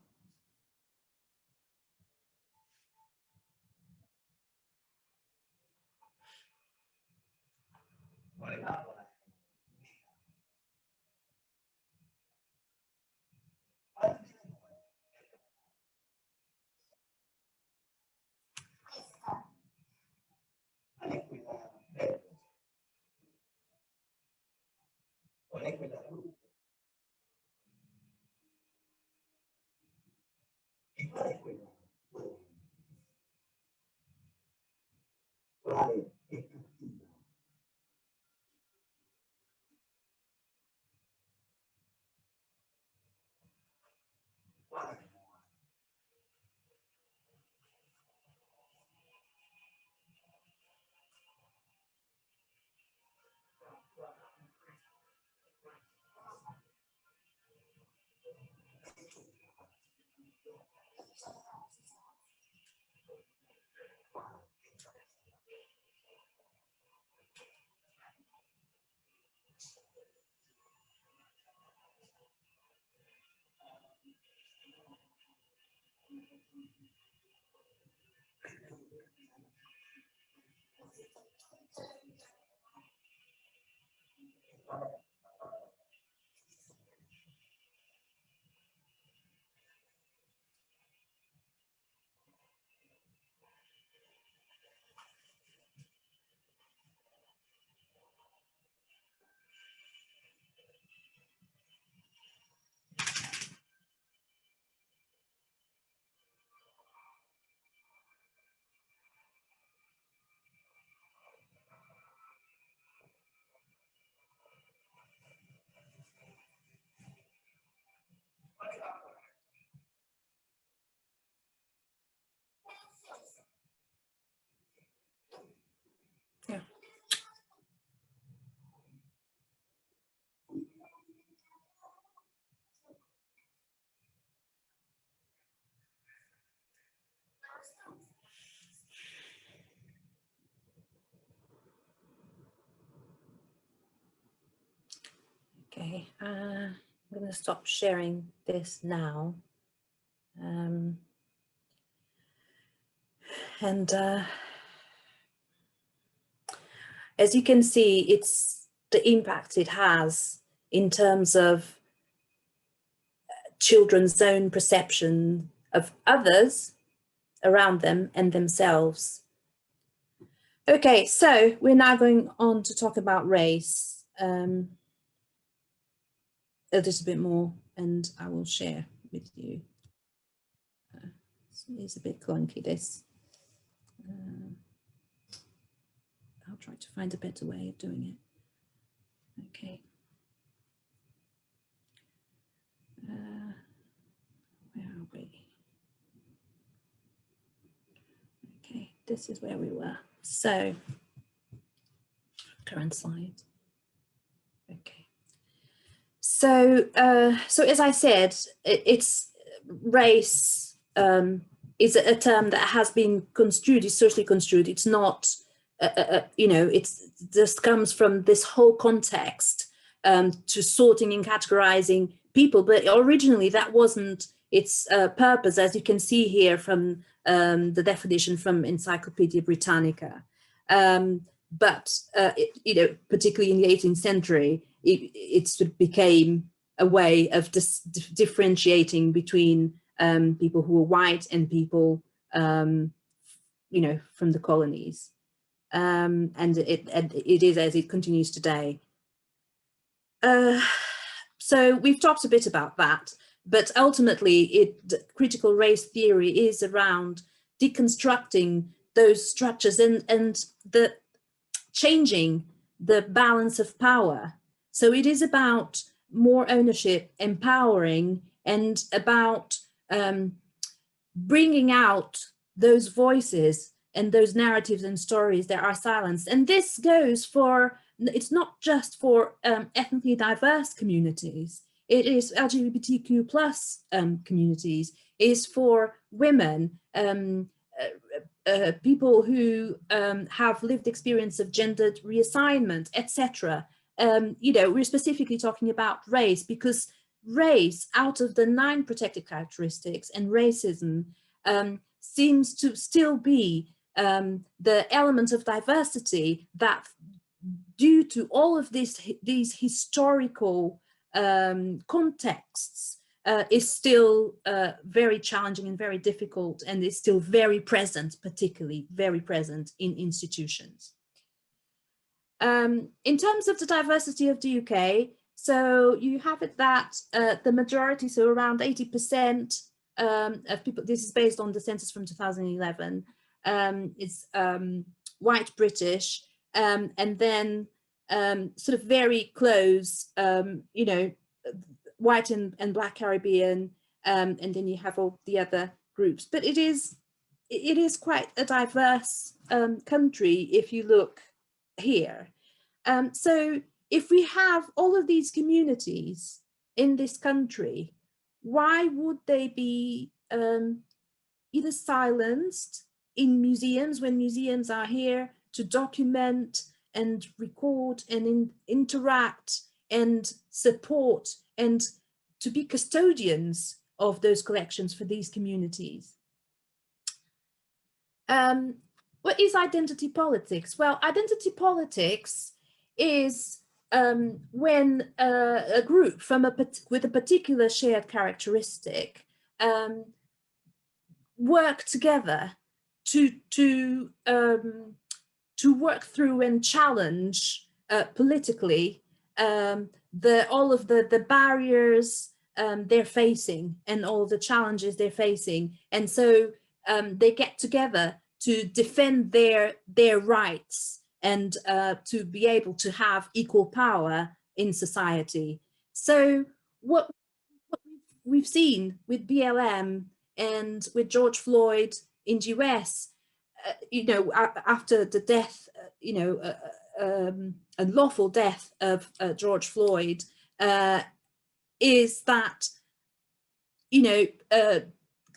Okay, I'm going to stop sharing this now. As you can see, it's the impact it has in terms of children's own perception of others around them and themselves. Okay, so we're now going on to talk about race a little bit more, and I will share with you. It's a bit clunky, this. I'll try to find a better way of doing it. Okay. Where are we? Okay, this is where we were. So, current slide. Okay. So, so as I said, it's race is a term that has been construed, is socially construed. It's not, you know, it's just comes from this whole context to sorting and categorizing people, but originally that wasn't its purpose, as you can see here from the definition from Encyclopedia Britannica. But you know, particularly in the 18th century, it sort of became a way of differentiating between people who were white and people, you know, from the colonies. And it is as it continues today. So we've talked a bit about that, but ultimately critical race theory is around deconstructing those structures and the changing the balance of power. So it is about more ownership, empowering, and about bringing out those voices and those narratives and stories that are silenced. And this goes for, it's not just for ethnically diverse communities, it is LGBTQ plus communities, is for women, people who have lived experience of gendered reassignment, etc. You know, we're specifically talking about race because race, out of the 9 protected characteristics, and racism seems to still be the element of diversity that, due to all of these historical contexts, is still very challenging and very difficult, and is still very present, particularly very present in institutions. In terms of the diversity of the UK, so you have it that the majority, so around 80% of people, this is based on the census from 2011, is white British, and then sort of very close, you know, white and Black Caribbean, and then you have all the other groups. But it is quite a diverse country if you look here. So if we have all of these communities in this country, why would they be either silenced in museums when museums are here to document and record and interact and support and to be custodians of those collections for these communities? What is identity politics? Well, identity politics is when a group from with a particular shared characteristic work together to work through and challenge politically all of the barriers they're facing and all the challenges they're facing, and so they get together to defend their rights and to be able to have equal power in society. So what we've seen with BLM and with George Floyd in the US, you know, after the death, you know, unlawful death of George Floyd, is that, you know,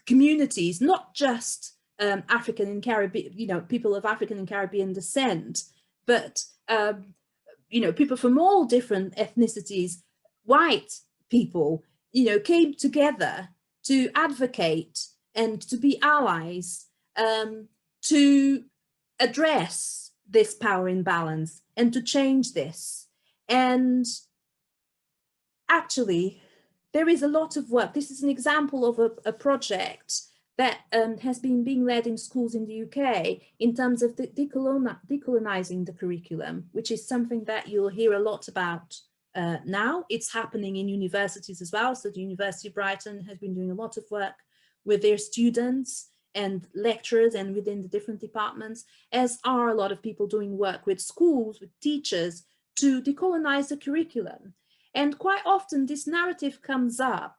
communities, not just African and Caribbean, you know, people of African and Caribbean descent, but, you know, people from all different ethnicities white people, you know, came together to advocate and to be allies, to address this power imbalance and to change this. And actually, there is a lot of work. This is an example of a project that has been being led in schools in the UK in terms of decolonizing the curriculum, which is something that you'll hear a lot about now. It's happening in universities as well. So the University of Brighton has been doing a lot of work with their students and lecturers and within the different departments, as are a lot of people doing work with schools, with teachers, to decolonize the curriculum. And quite often this narrative comes up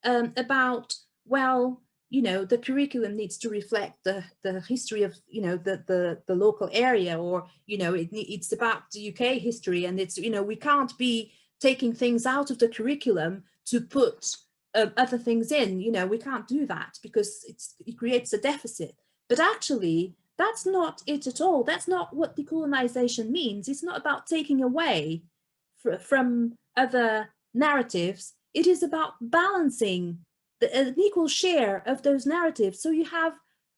about, well, you know, the curriculum needs to reflect the history of, you know, the local area, or, you know, it's about the UK history, and it's, you know, we can't be taking things out of the curriculum to put other things in, you know, we can't do that because it creates a deficit. But actually, that's not it at all. That's not what decolonization means. It's not about taking away from other narratives. It is about balancing an equal share of those narratives, so you have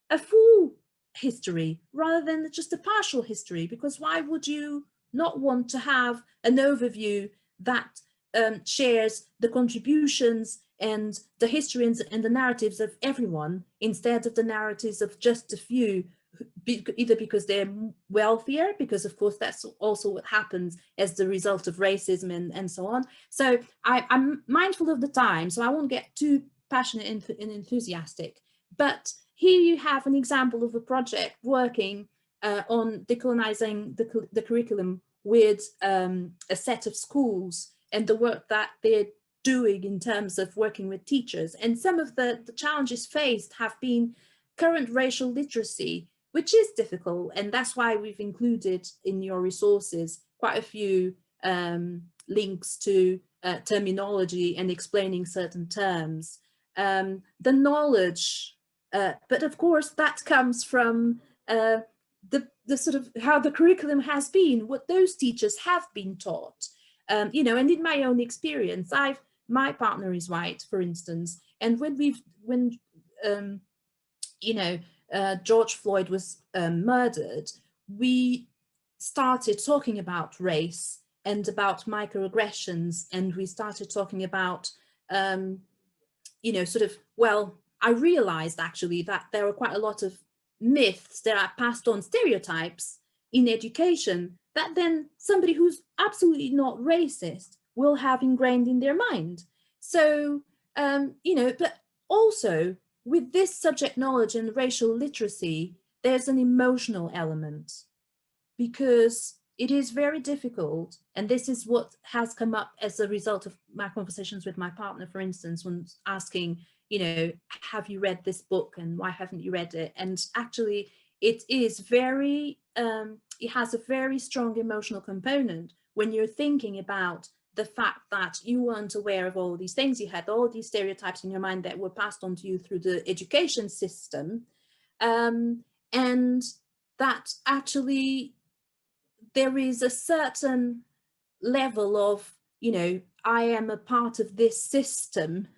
a full history rather than just a partial history. Because why would you not want to have an overview that shares the contributions and the history and the narratives of everyone, instead of the narratives of just a few, either because they're wealthier, because of course that's also what happens as the result of racism and so on. So I'm mindful of the time, so I won't get too passionate and enthusiastic. But here you have an example of a project working on decolonizing the curriculum with a set of schools, and the work that they're doing in terms of working with teachers. And some of the challenges faced have been current racial literacy, which is difficult, and that's why we've included in your resources quite a few links to terminology and explaining certain terms. The knowledge, but of course that comes from the sort of how the curriculum has been, what those teachers have been taught. You know, and in my own experience, my partner is white, for instance, and when you know, George Floyd was murdered, we started talking about race and about microaggressions, and we started talking about, you know, sort of, well, I realized actually that there are quite a lot of myths that are passed on, stereotypes in education, that then somebody who's absolutely not racist will have ingrained in their mind. So, you know, but also with this subject knowledge and racial literacy, there's an emotional element, because it is very difficult. And this is what has come up as a result of my conversations with my partner, for instance, when asking, you know, have you read this book and why haven't you read it? And actually it is very, it has a very strong emotional component when you're thinking about the fact that you weren't aware of all these things, you had all these stereotypes in your mind that were passed on to you through the education system, and that actually there is a certain level of, you know, I am a part of this system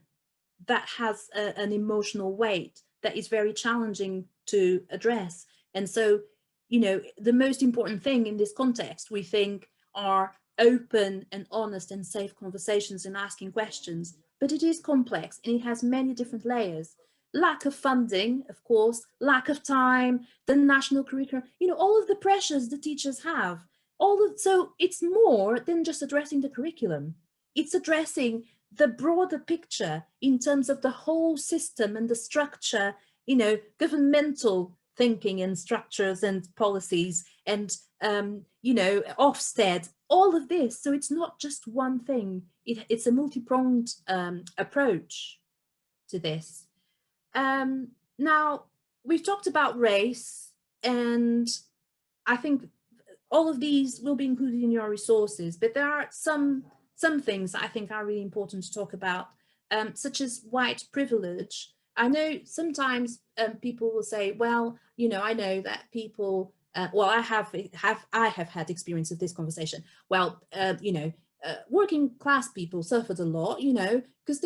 that has an emotional weight that is very challenging to address. And so, you know, the most important thing in this context, we think, are open and honest and safe conversations and asking questions. But it is complex and it has many different layers. Lack of funding, of course, lack of time, the national curriculum, you know, all of the pressures the teachers have. So it's more than just addressing the curriculum. It's addressing the broader picture in terms of the whole system and the structure, you know, governmental thinking and structures and policies and, you know, Ofsted, all of this. So it's not just one thing. It's a multi-pronged approach to this. Now, we've talked about race, and I think all of these will be included in your resources, but there are some things that I think are really important to talk about, such as white privilege. I know sometimes people will say, well, you know, I know that people, well, I have had experience of this conversation. Well, you know, working class people suffered a lot, you know, because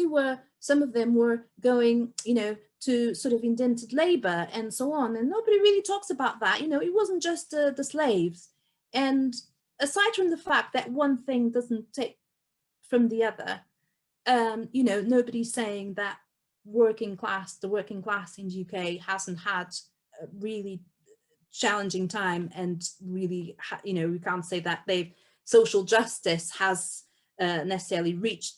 some of them were going, you know, to sort of indented labor and so on. And nobody really talks about that. You know, it wasn't just the slaves. And aside from the fact that one thing doesn't take from the other, you know, nobody's saying that the working class in the UK hasn't had a really challenging time, and really, you know, we can't say that social justice has necessarily reached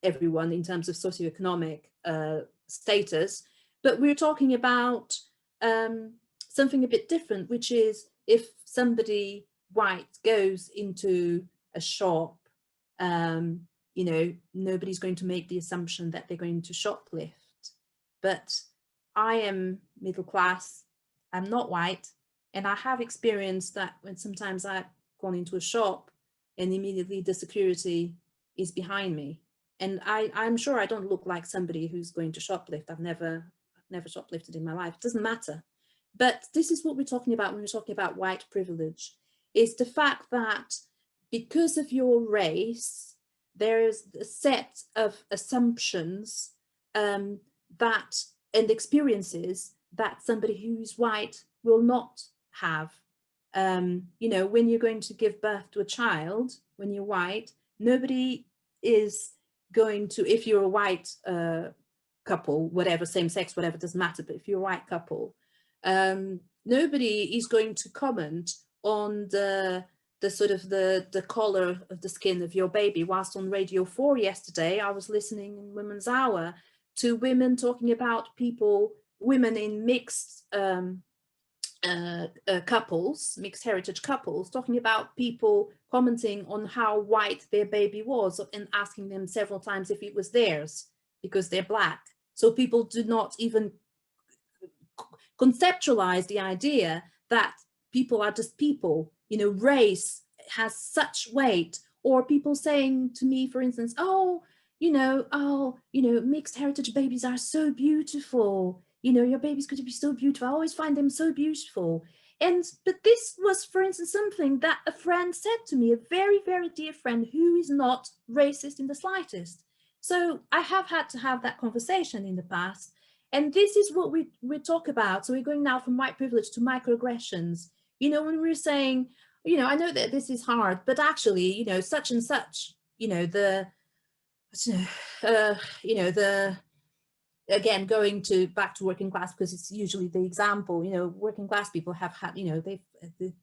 everyone in terms of socioeconomic status, but we're talking about something a bit different, which is if somebody white goes into a shop, you know, nobody's going to make the assumption that they're going to shoplift. But I am middle class, I'm not white, and I have experienced that when sometimes I've gone into a shop and immediately the security is behind me. And I'm sure I don't look like somebody who's going to shoplift. I've never shoplifted in my life. It doesn't matter. But this is what we're talking about when we're talking about white privilege, is the fact that because of your race, there is a set of assumptions and experiences that somebody who's white will not have. You know, when you're going to give birth to a child, when you're white, nobody is going to, if you're a white couple, whatever, same sex, whatever, doesn't matter, but if you're a white couple, nobody is going to comment on the sort of the color of the skin of your baby. Whilst on Radio 4 yesterday, I was listening in Women's Hour to women talking about women in mixed couples, mixed heritage couples, talking about people commenting on how white their baby was and asking them several times if it was theirs because they're black. So people do not even conceptualize the idea that people are just people, you know, race has such weight. Or people saying to me, for instance, oh, mixed heritage babies are so beautiful. You know, your baby's going to be so beautiful. I always find them so beautiful. But this was, for instance, something that a friend said to me, a very, very dear friend who is not racist in the slightest. So I have had to have that conversation in the past. And this is what we talk about. So we're going now from white privilege to microaggressions. You know, when we're saying, you know, I know that this is hard, but actually, you know, such and such, you know, again, going back to working class, because it's usually the example, you know, working class people have had, you know, they've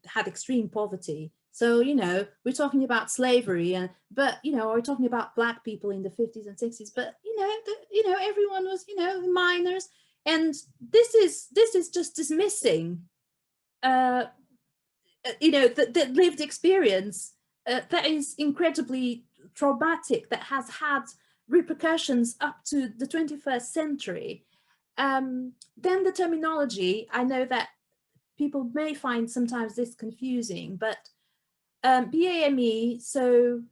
had extreme poverty. So, you know, we're talking about slavery, but, you know, we're talking about black people in the 50s and 60s, but, you know, everyone was, you know, minors. And this is just dismissing, you know, the lived experience that is incredibly traumatic, that has had repercussions up to the 21st century. Then the terminology, I know that people may find sometimes this confusing, but BAME, so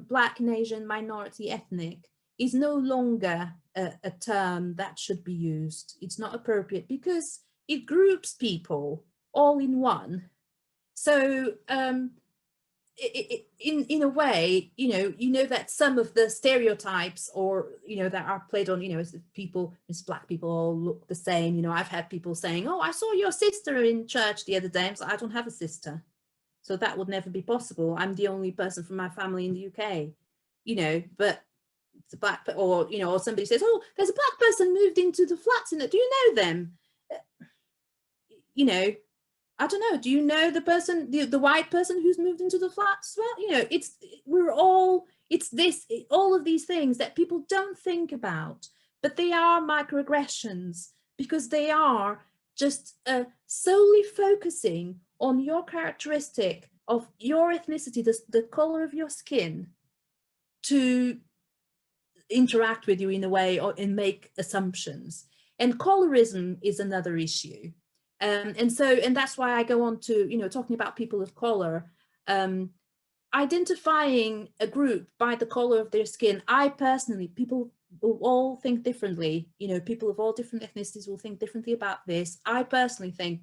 Black and Asian minority ethnic, is no longer a term that should be used. It's not appropriate because it groups people all in one. So in a way, you know that some of the stereotypes, or, you know, that are played on, you know, as black people all look the same. You know, I've had people saying, oh, I saw your sister in church the other day. I don't have a sister. So that would never be possible. I'm the only person from my family in the UK, you know, but it's a black, or, you know, or somebody says, oh, there's a black person moved into the flats in it. Do you know them? You know, I don't know. Do you know the person, the white person who's moved into the flats? Well, you know, all of these things that people don't think about, but they are microaggressions because they are just solely focusing on your characteristic of your ethnicity, the color of your skin, to interact with you in a way and make assumptions. And colorism is another issue. And that's why I go on to, you know, talking about people of color, identifying a group by the color of their skin. I personally, people will all think differently. You know, people of all different ethnicities will think differently about this. I personally think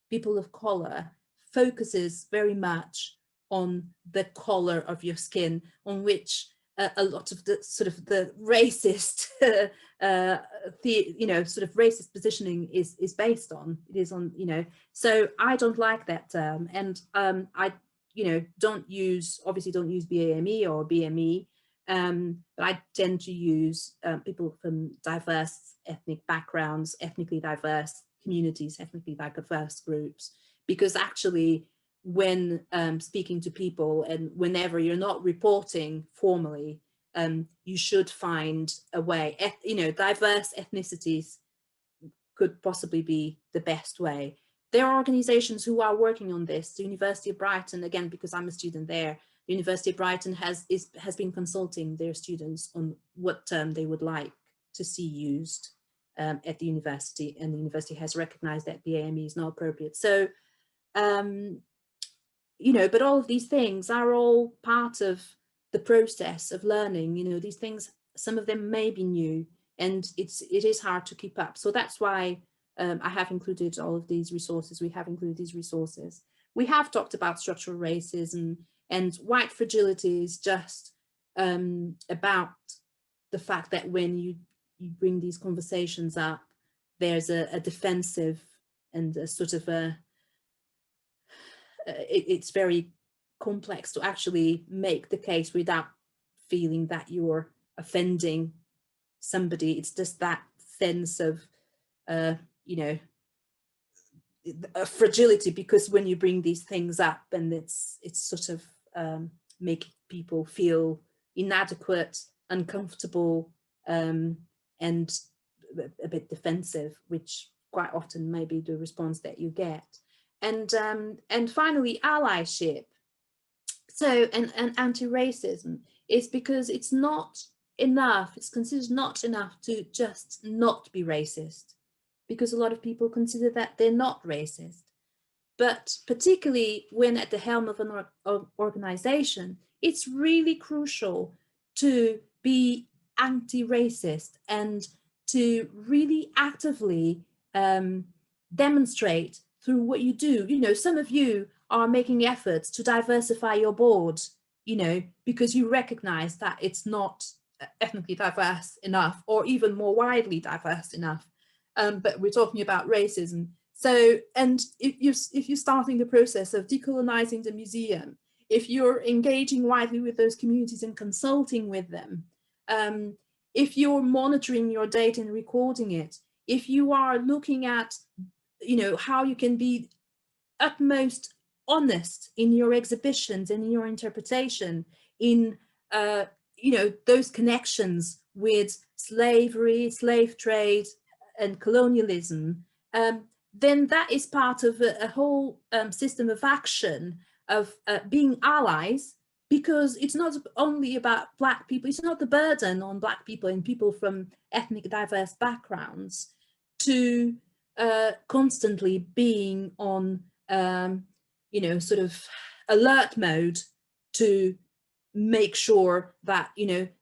people of color focuses very much on the color of your skin, on which a lot of the sort of the racist, sort of racist positioning is based on. It is on, so I don't like that term, and I, don't use BAME or BME, but I tend to use people from diverse ethnic backgrounds, ethnically diverse communities, ethnically diverse groups, because actually, when speaking to people, and whenever you're not reporting formally, you should find a way. Diverse ethnicities could possibly be the best way. There are organizations who are working on this. The University of Brighton, again, because I'm a student there, the University of Brighton has been consulting their students on what term they would like to see used at the university, and the university has recognized that BAME is not appropriate. So, but all of these things are all part of the process of learning. These things, some of them may be new, and it is hard to keep up. So that's why I have included all of these resources. We have included these resources. We have talked about structural racism, and white fragility is just about the fact that when you bring these conversations up, there's a defensive and a sort of it's very complex to actually make the case without feeling that you're offending somebody. It's just that sense of, a fragility, because when you bring these things up, and it's sort of making people feel inadequate, uncomfortable, and a bit defensive, which quite often may be the response that you get. And finally, allyship. So, and anti-racism is because it's not enough, it's considered not enough to just not be racist, because a lot of people consider that they're not racist. But particularly when at the helm of an organization, it's really crucial to be anti-racist and to really actively demonstrate through what you do. Some of you are making efforts to diversify your board, because you recognize that it's not ethnically diverse enough, or even more widely diverse enough. But we're talking about racism. So, and if you're starting the process of decolonizing the museum, if you're engaging widely with those communities and consulting with them, if you're monitoring your data and recording it, if you are looking at how you can be utmost honest in your exhibitions and in your interpretation, in those connections with slavery, slave trade, and colonialism, then that is part of a whole system of action of being allies, because it's not only about Black people, it's not the burden on Black people and people from ethnic diverse backgrounds to constantly being on sort of alert mode to make sure that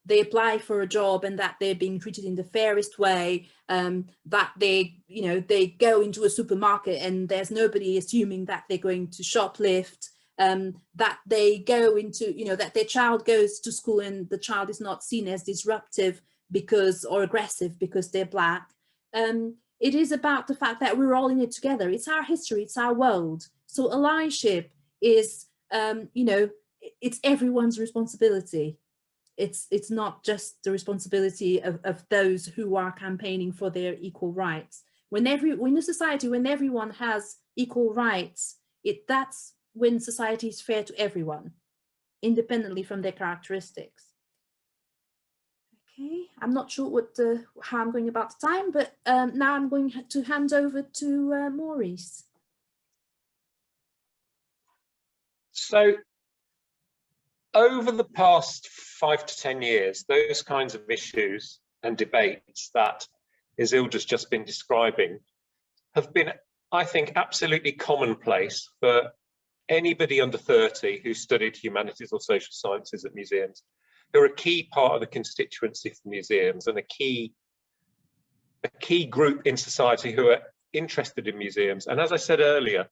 they apply for a job and that they're being treated in the fairest way, that they go into a supermarket and there's nobody assuming that they're going to shoplift, that they go into that their child goes to school and the child is not seen as disruptive or aggressive because they're Black. It is about the fact that we're all in it together. It's our history, it's our world. So allyship is it's everyone's responsibility. It's not just the responsibility of those who are campaigning for their equal rights. When a society, when everyone has equal rights, that's when society is fair to everyone, independently from their characteristics. Okay, I'm not sure how I'm going about the time, but now I'm going to hand over to Maurice. So, over the past 5 to 10 years, those kinds of issues and debates that Isilda's just been describing have been, I think, absolutely commonplace for anybody under 30 who studied humanities or social sciences at museums. They're a key part of the constituency for museums and a key group in society who are interested in museums. And as I said earlier,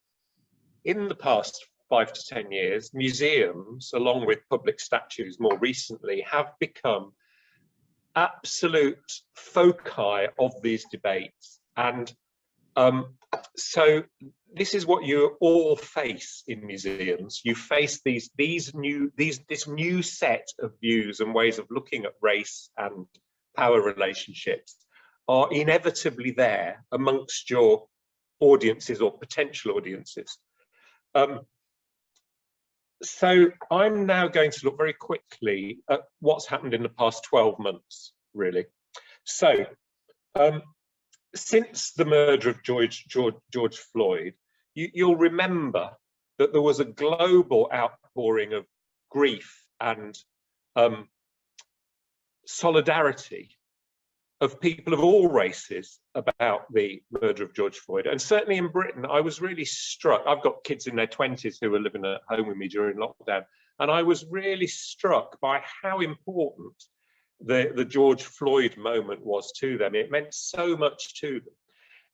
in the past, 5 to 10 years, museums, along with public statues more recently, have become absolute foci of these debates. And so this is what you all face in museums. You face this new set of views and ways of looking at race and power relationships are inevitably there amongst your audiences or potential audiences. So I'm now going to look very quickly at what's happened in the past 12 months, really. So since the murder of George Floyd, you'll remember that there was a global outpouring of grief and solidarity of people of all races about the murder of George Floyd. And certainly in Britain, I was really struck. I've got kids in their 20s who were living at home with me during lockdown. And I was really struck by how important the George Floyd moment was to them. It meant so much to them.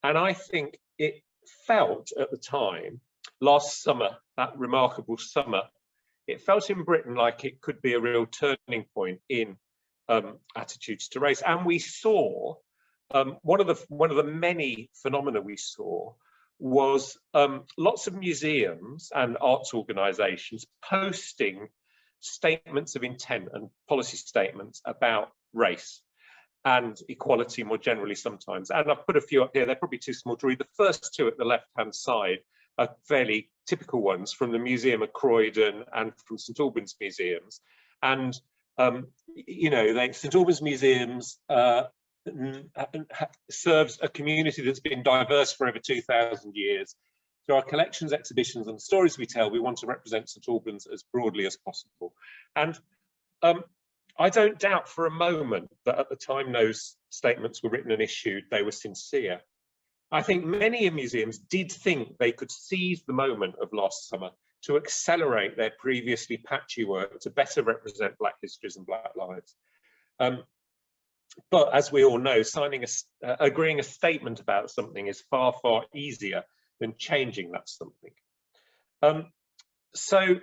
And I think it felt at the time, last summer, that remarkable summer, it felt in Britain like it could be a real turning point in attitudes to race. And we saw one of the many phenomena we saw was lots of museums and arts organizations posting statements of intent and policy statements about race and equality more generally sometimes. And I've put a few up here. They're probably too small to read. The first two at the left-hand side are fairly typical ones from the Museum of Croydon and from St Albans Museums. And you know, St Albans Museums serves a community that's been diverse for over 2,000 years. Through our collections, exhibitions, and the stories we tell, we want to represent St Albans as broadly as possible. And I don't doubt for a moment that at the time those statements were written and issued, they were sincere. I think many museums did think they could seize the moment of last summer to accelerate their previously patchy work to better represent Black histories and Black lives. But as we all know, agreeing a statement about something is far, far easier than changing that something. So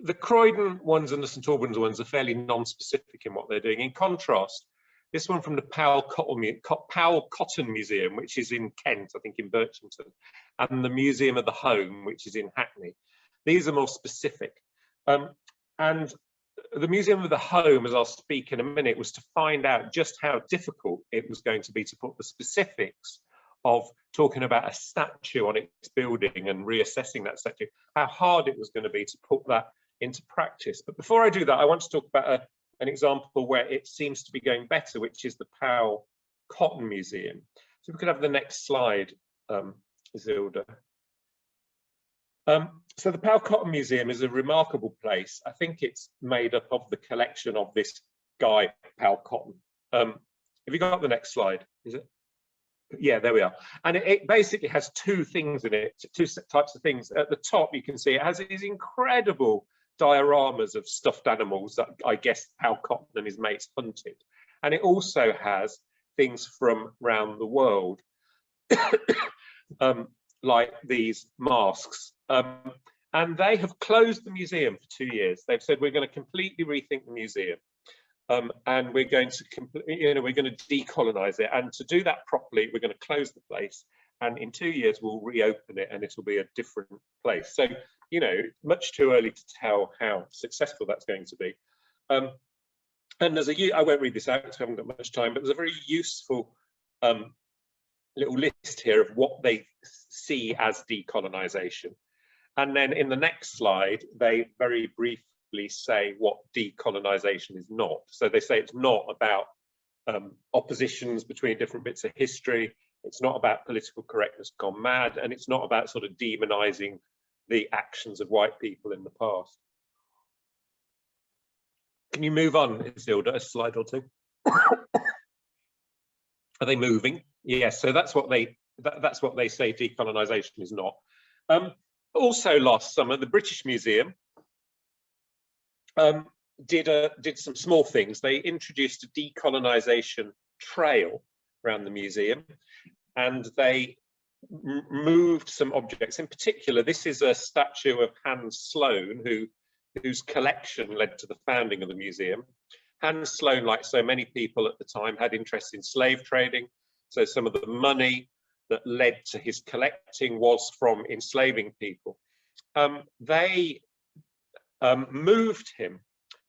the Croydon ones and the St Albans ones are fairly non-specific in what they're doing. In contrast, this one from the Powell Cotton Museum, which is in Kent, I think in Birchington, and the Museum of the Home, which is in Hackney. These are more specific. And the Museum of the Home, as I'll speak in a minute, was to find out just how difficult it was going to be to put the specifics of talking about a statue on its building and reassessing that statue, how hard it was going to be to put that into practice. But before I do that, I want to talk about an example where it seems to be going better, which is the Powell Cotton Museum. So we could have the next slide, Zilda. So the Powell Cotton Museum is a remarkable place. I think it's made up of the collection of this guy, Powell Cotton. Have you got the next slide? Is it? Yeah, there we are. And it basically has two things in it, two types of things. At the top, you can see it has these incredible dioramas of stuffed animals that I guess Powell Cotton and his mates hunted. And it also has things from around the world, like these masks. And they have closed the museum for 2 years. They've said, we're going to completely rethink the museum. And we're going to we're going to decolonize it. And to do that properly, we're going to close the place. And in 2 years, we'll reopen it and it'll be a different place. So, you know, much too early to tell how successful that's going to be. And there's I won't read this out because I haven't got much time, but there's a very useful little list here of what they see as decolonization. And then in the next slide, they very briefly say what decolonization is not. So they say it's not about oppositions between different bits of history. It's not about political correctness gone mad, and it's not about sort of demonizing the actions of white people in the past. Can you move on, Isilda, a slide or two? Are they moving? Yes, so that's what they say decolonization is not. Also last summer, the British Museum did some small things. They introduced a decolonization trail around the museum, and they moved some objects. In particular, this is a statue of Hans Sloane, whose collection led to the founding of the museum. Hans Sloane, like so many people at the time, had interest in slave trading. So some of the money that led to his collecting was from enslaving people. They moved him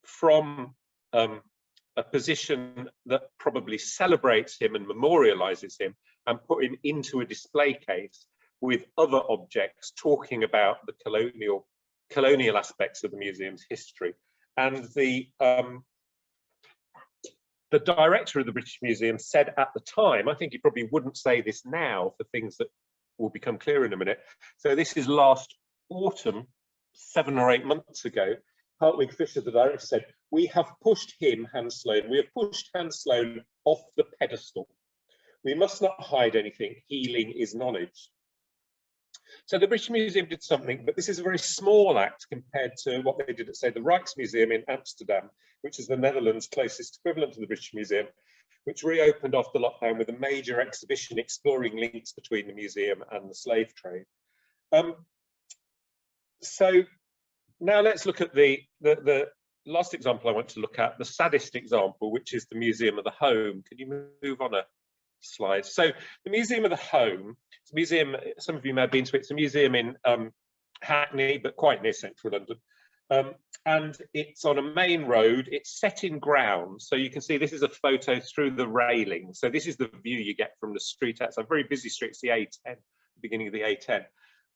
from a position that probably celebrates him and memorializes him and put him into a display case with other objects talking about the colonial aspects of the museum's history. And the director of the British Museum said at the time, I think he probably wouldn't say this now for things that will become clear in a minute. So this is last autumn, 7 or 8 months ago. Hartwig Fisher, the director, said, "We have pushed him, Hans Sloane, we have pushed Hans Sloane off the pedestal. We must not hide anything. Healing is knowledge." So the British Museum did something, but this is a very small act compared to what they did at, say, the Rijksmuseum in Amsterdam, which is the Netherlands' closest equivalent to the British Museum, which reopened after lockdown with a major exhibition exploring links between the museum and the slave trade. So now let's look at the last example I want to look at, the saddest example, which is the Museum of the Home. Can you move on a slide? So the Museum of the Home, it's a museum, some of you may have been to it, it's a museum in Hackney, but quite near central London. And it's on a main road, it's set in ground. So you can see this is a photo through the railing. So this is the view you get from the street outside, a very busy street, it's the A10, the beginning of the A10.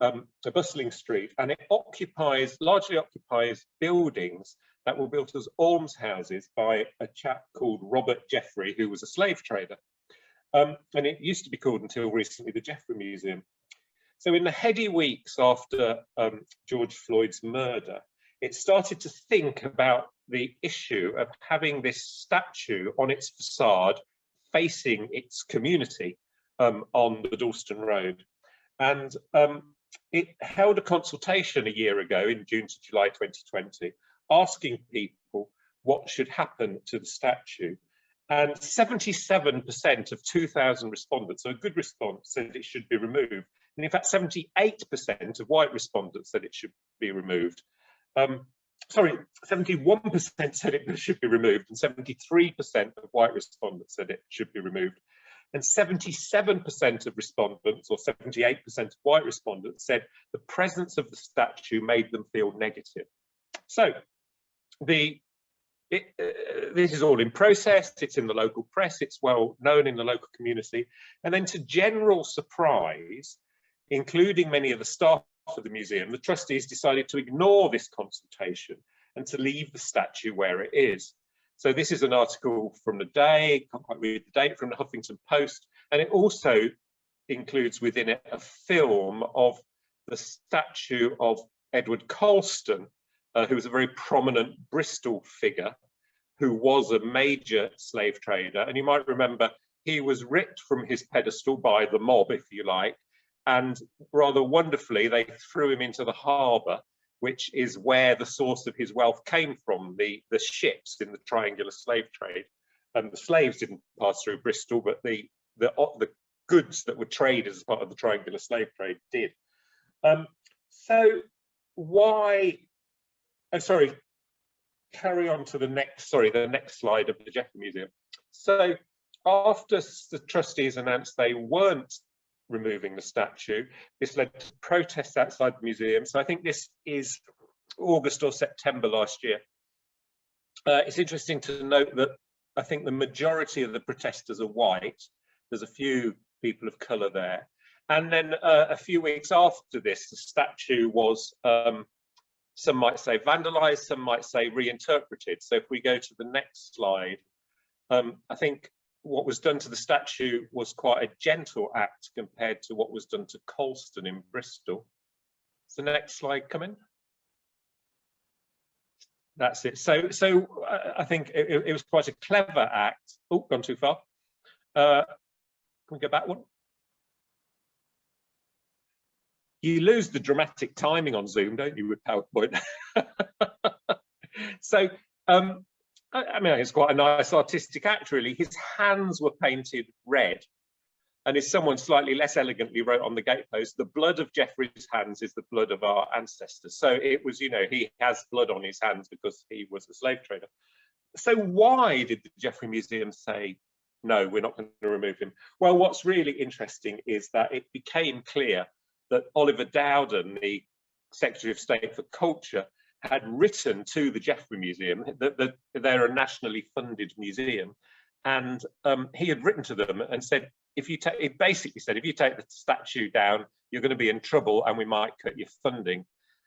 A bustling street, and it largely occupies buildings that were built as almshouses by a chap called Robert Jeffrey, who was a slave trader. And it used to be called until recently the Jeffrey Museum. So in the heady weeks after George Floyd's murder, it started to think about the issue of having this statue on its facade facing its community on the Dalston Road. And it held a consultation a year ago in June to July 2020, asking people what should happen to the statue. And 77% of 2,000 respondents, so a good response, said it should be removed. And in fact, 78% of white respondents said it should be removed. Sorry, 71% said it should be removed, and 73% of white respondents said it should be removed. And 77% of respondents, or 78% of white respondents, said the presence of the statue made them feel negative. So this is all in process, it's in the local press, it's well known in the local community. And then to general surprise, including many of the staff of the museum, the trustees decided to ignore this consultation and to leave the statue where it is. So this is an article from the day, can't quite read the date, from the Huffington Post, and it also includes within it a film of the statue of Edward Colston, who was a very prominent Bristol figure, who was a major slave trader. And you might remember he was ripped from his pedestal by the mob, if you like, and rather wonderfully, they threw him into the harbour, which is where the source of his wealth came from, the ships in the triangular slave trade. And the slaves didn't pass through Bristol, but the goods that were traded as part of the triangular slave trade did. So why, sorry, carry on to the next slide of the Jeffrey Museum. So after the trustees announced they weren't removing the statue, this led to protests outside the museum. So I think this is August or September last year. It's interesting to note that I think the majority of the protesters are white. There's a few people of colour there. And then a few weeks after this, the statue was, some might say vandalised, some might say reinterpreted. So if we go to the next slide, I think what was done to the statue was quite a gentle act compared to what was done to Colston in Bristol. Is the next slide coming? That's it. So I think it was quite a clever act. Oh, gone too far. Can we go back one? You lose the dramatic timing on Zoom, don't you, with PowerPoint? So, I mean, it's quite a nice artistic act, really. His hands were painted red. And as someone slightly less elegantly wrote on the gatepost, the blood of Geoffrey's hands is the blood of our ancestors. So it was, you know, he has blood on his hands because he was a slave trader. So why did the Geoffrey Museum say, no, we're not going to remove him? Well, what's really interesting is that it became clear that Oliver Dowden, the Secretary of State for Culture, had written to the Geoffrey Museum, that they're a nationally funded museum, and he had written to them and said, if you take, it basically said, if you take the statue down, you're going to be in trouble and we might cut your funding.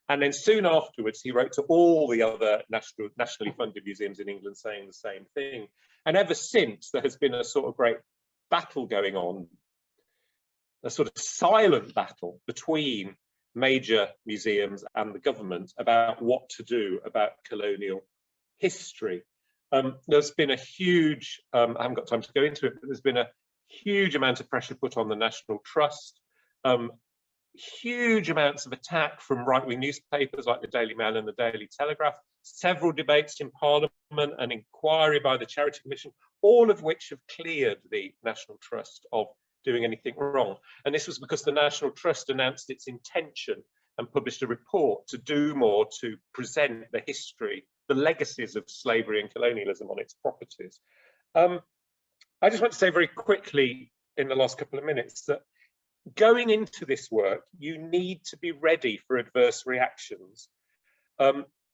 And then soon afterwards, he wrote to all the other nationally funded museums in England saying the same thing. And ever since, there has been a sort of great battle going on, a sort of silent battle between major museums and the government about what to do about colonial history. There's been a huge, I haven't got time to go into it, but there's been a huge amount of pressure put on the National Trust, huge amounts of attack from right-wing newspapers like the Daily Mail and the Daily Telegraph, several debates in Parliament, an inquiry by the Charity Commission, all of which have cleared the National Trust of doing anything wrong. And this was because the National Trust announced its intention and published a report to do more to present the history, the legacies of slavery and colonialism on its properties. I just want to say very quickly in the last couple of minutes that going into this work, you need to be ready for adverse reactions.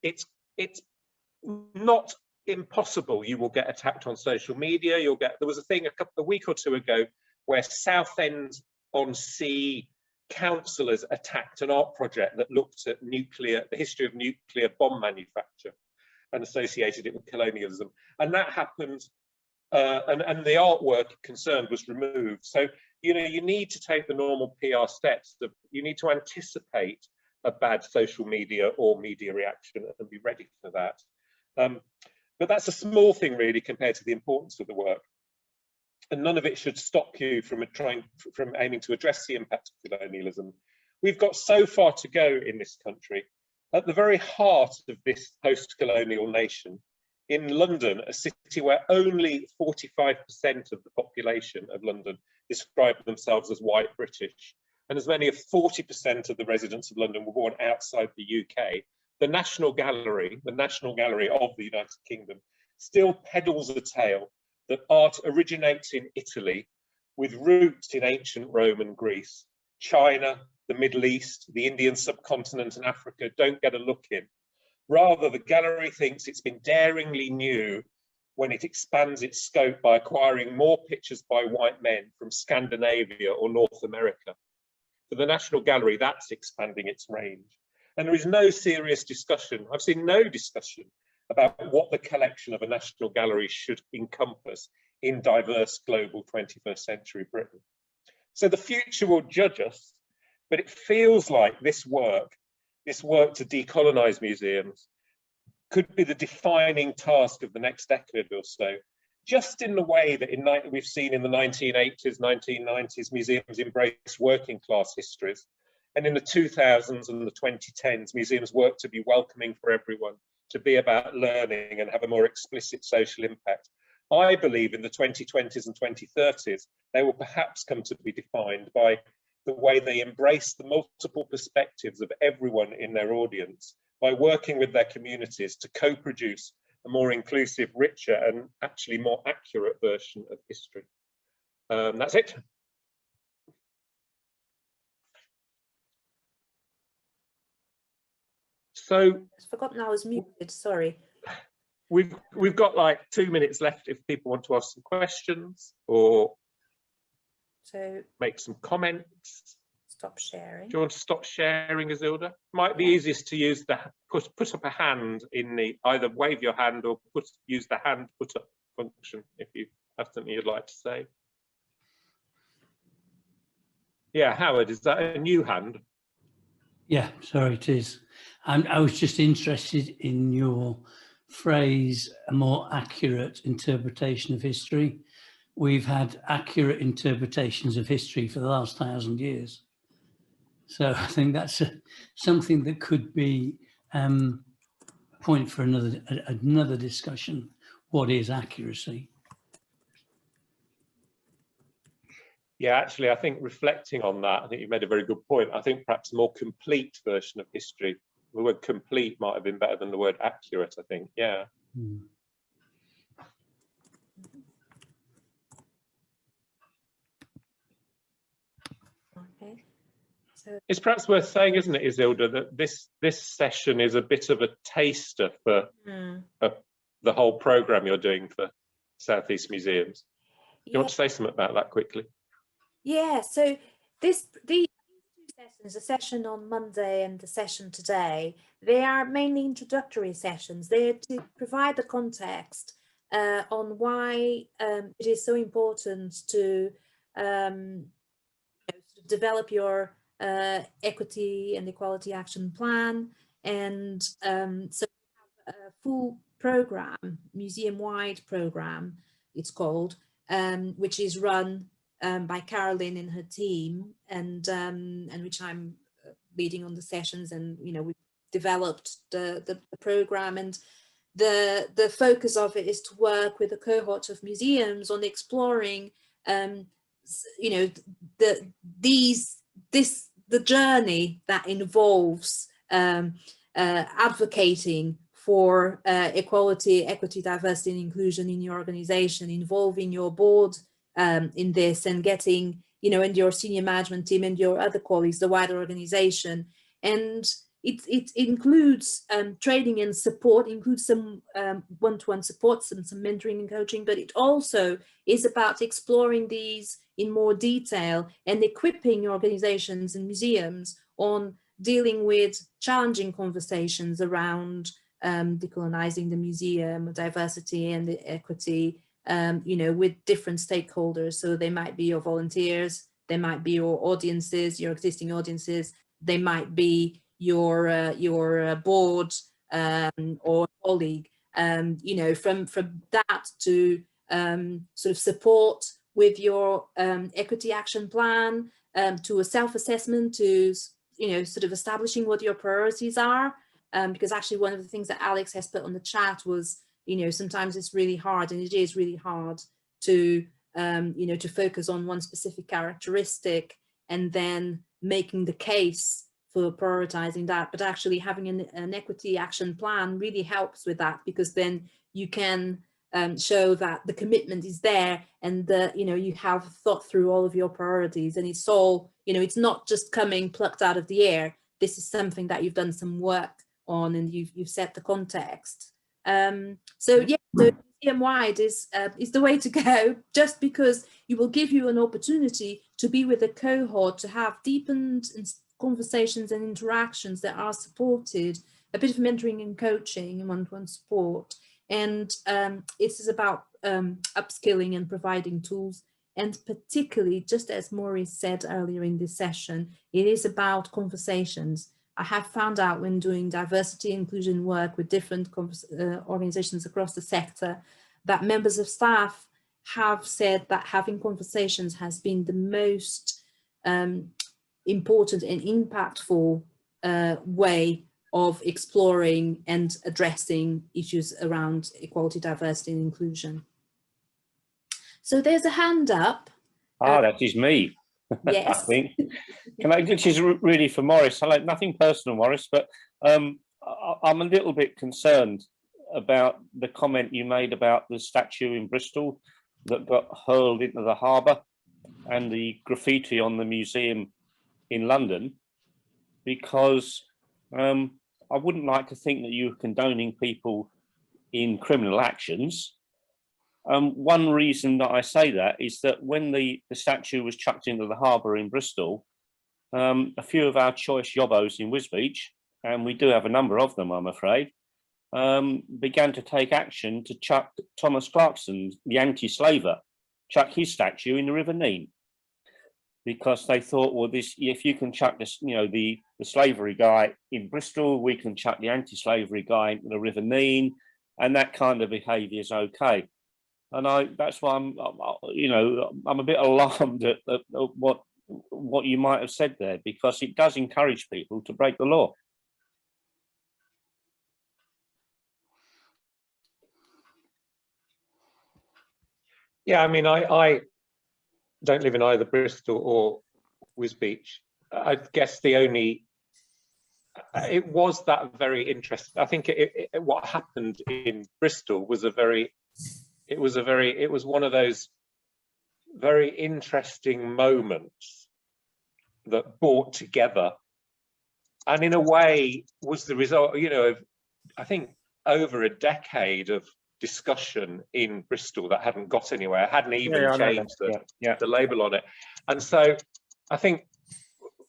It's not impossible. You will get attacked on social media. There was a thing a week or two ago where Southend-on-Sea councillors attacked an art project that looked at the history of nuclear bomb manufacture and associated it with colonialism. And that happened, and the artwork concerned was removed. So, you know, you need to take the normal PR steps. You need to anticipate a bad social media or media reaction and be ready for that. But that's a small thing really compared to the importance of the work. And none of it should stop you from aiming to address the impact of colonialism. We've got so far to go in this country. At the very heart of this post-colonial nation, in London, a city where only 45% of the population of London describe themselves as white British, and as many as 40% of the residents of London were born outside the UK, the National Gallery of the United Kingdom, still peddles a tale that art originates in Italy with roots in ancient Rome and Greece. China, the Middle East, the Indian subcontinent and Africa don't get a look in. Rather, the gallery thinks it's been daringly new when it expands its scope by acquiring more pictures by white men from Scandinavia or North America. For the National Gallery, that's expanding its range. And there is no serious discussion. I've seen no discussion about what the collection of a National Gallery should encompass in diverse global 21st century Britain. So the future will judge us, but it feels like this work to decolonize museums could be the defining task of the next decade or so, just in the way that we've seen in the 1980s, 1990s, museums embrace working class histories. And in the 2000s and the 2010s, museums work to be welcoming for everyone, to be about learning and have a more explicit social impact. I believe in the 2020s and 2030s, they will perhaps come to be defined by the way they embrace the multiple perspectives of everyone in their audience, by working with their communities to co-produce a more inclusive, richer, and actually more accurate version of history. That's it. So I've forgotten I was muted, sorry. We've got like 2 minutes left if people want to ask some questions or make some comments. Stop sharing. Do you want to stop sharing, Isilda? Might be easiest to use put up a hand in the, either wave your hand or use the hand put up function if you have something you'd like to say. Yeah, Howard, is that a new hand? Yeah, sorry, it is. I was just interested in your phrase, a more accurate interpretation of history. We've had accurate interpretations of history for the last 1,000 years. So I think that's something that could be a point for another discussion. What is accuracy? Yeah, actually, I think reflecting on that, I think you made a very good point. I think perhaps a more complete version of history, the word complete might have been better than the word accurate, I think. Yeah. Okay. So It's perhaps worth saying, isn't it, Isilda, that this session is a bit of a taster for the whole programme you're doing for South East Museums. Do you want to say something about that quickly? Yeah, so these two sessions, the session on Monday and the session today, they are mainly introductory sessions. They're to provide the context on why it is so important to develop your equity and equality action plan. And so we have a full program, museum-wide program, it's called, which is run by Caroline and her team, and which I'm leading on the sessions, and we developed the program, and the focus of it is to work with a cohort of museums on exploring the journey that involves advocating for equality, equity, diversity, and inclusion in your organization, involving your board in this, and getting, and your senior management team and your other colleagues, the wider organization. And it includes training and support, includes some one-to-one support, some mentoring and coaching, but it also is about exploring these in more detail and equipping organizations and museums on dealing with challenging conversations around decolonizing the museum, diversity and the equity, with different stakeholders. So they might be your volunteers, they might be your audiences, your existing audiences, they might be your board or colleague, from that to sort of support with your equity action plan, to a self-assessment, to sort of establishing what your priorities are, because actually one of the things that Alex has put on the chat was, sometimes it's really hard, and it is really hard to to focus on one specific characteristic and then making the case for prioritizing that. But actually having an equity action plan really helps with that, because then you can show that the commitment is there, and that you have thought through all of your priorities, and it's all, it's not just coming plucked out of the air. This is something that you've done some work on, and you've set the context. So yeah, so museum-wide is the way to go, just because it will give you an opportunity to be with a cohort, to have deepened conversations and interactions that are supported, a bit of mentoring and coaching and one-to-one support. And it is about upskilling and providing tools. And particularly, just as Maurice said earlier in this session, it is about conversations. I have found out when doing diversity inclusion work with different organizations across the sector, that members of staff have said that having conversations has been the most important and impactful way of exploring and addressing issues around equality, diversity, and inclusion. So there's a hand up. That is me. Yes. I think. Which is really for Maurice. Hello, nothing personal, Maurice, but I'm a little bit concerned about the comment you made about the statue in Bristol that got hurled into the harbour, and the graffiti on the museum in London, because I wouldn't like to think that you're condoning people in criminal actions. One reason that I say that is that when the statue was chucked into the harbour in Bristol, a few of our choice yobbos in Wisbech, and we do have a number of them, I'm afraid, began to take action to chuck Thomas Clarkson, the anti-slaver, chuck his statue in the River Nene, because they thought, well, if you can chuck this, the slavery guy in Bristol, we can chuck the anti-slavery guy into the River Nene, and that kind of behaviour is okay. And that's why I'm a bit alarmed at what you might have said there, because it does encourage people to break the law. Yeah, I mean, I don't live in either Bristol or Wisbech. I guess it was that very interesting. I think what happened in Bristol was it was one of those very interesting moments that brought together, and in a way was the result, of, I think, over a decade of discussion in Bristol that hadn't got anywhere, hadn't even changed the label on it. And so I think,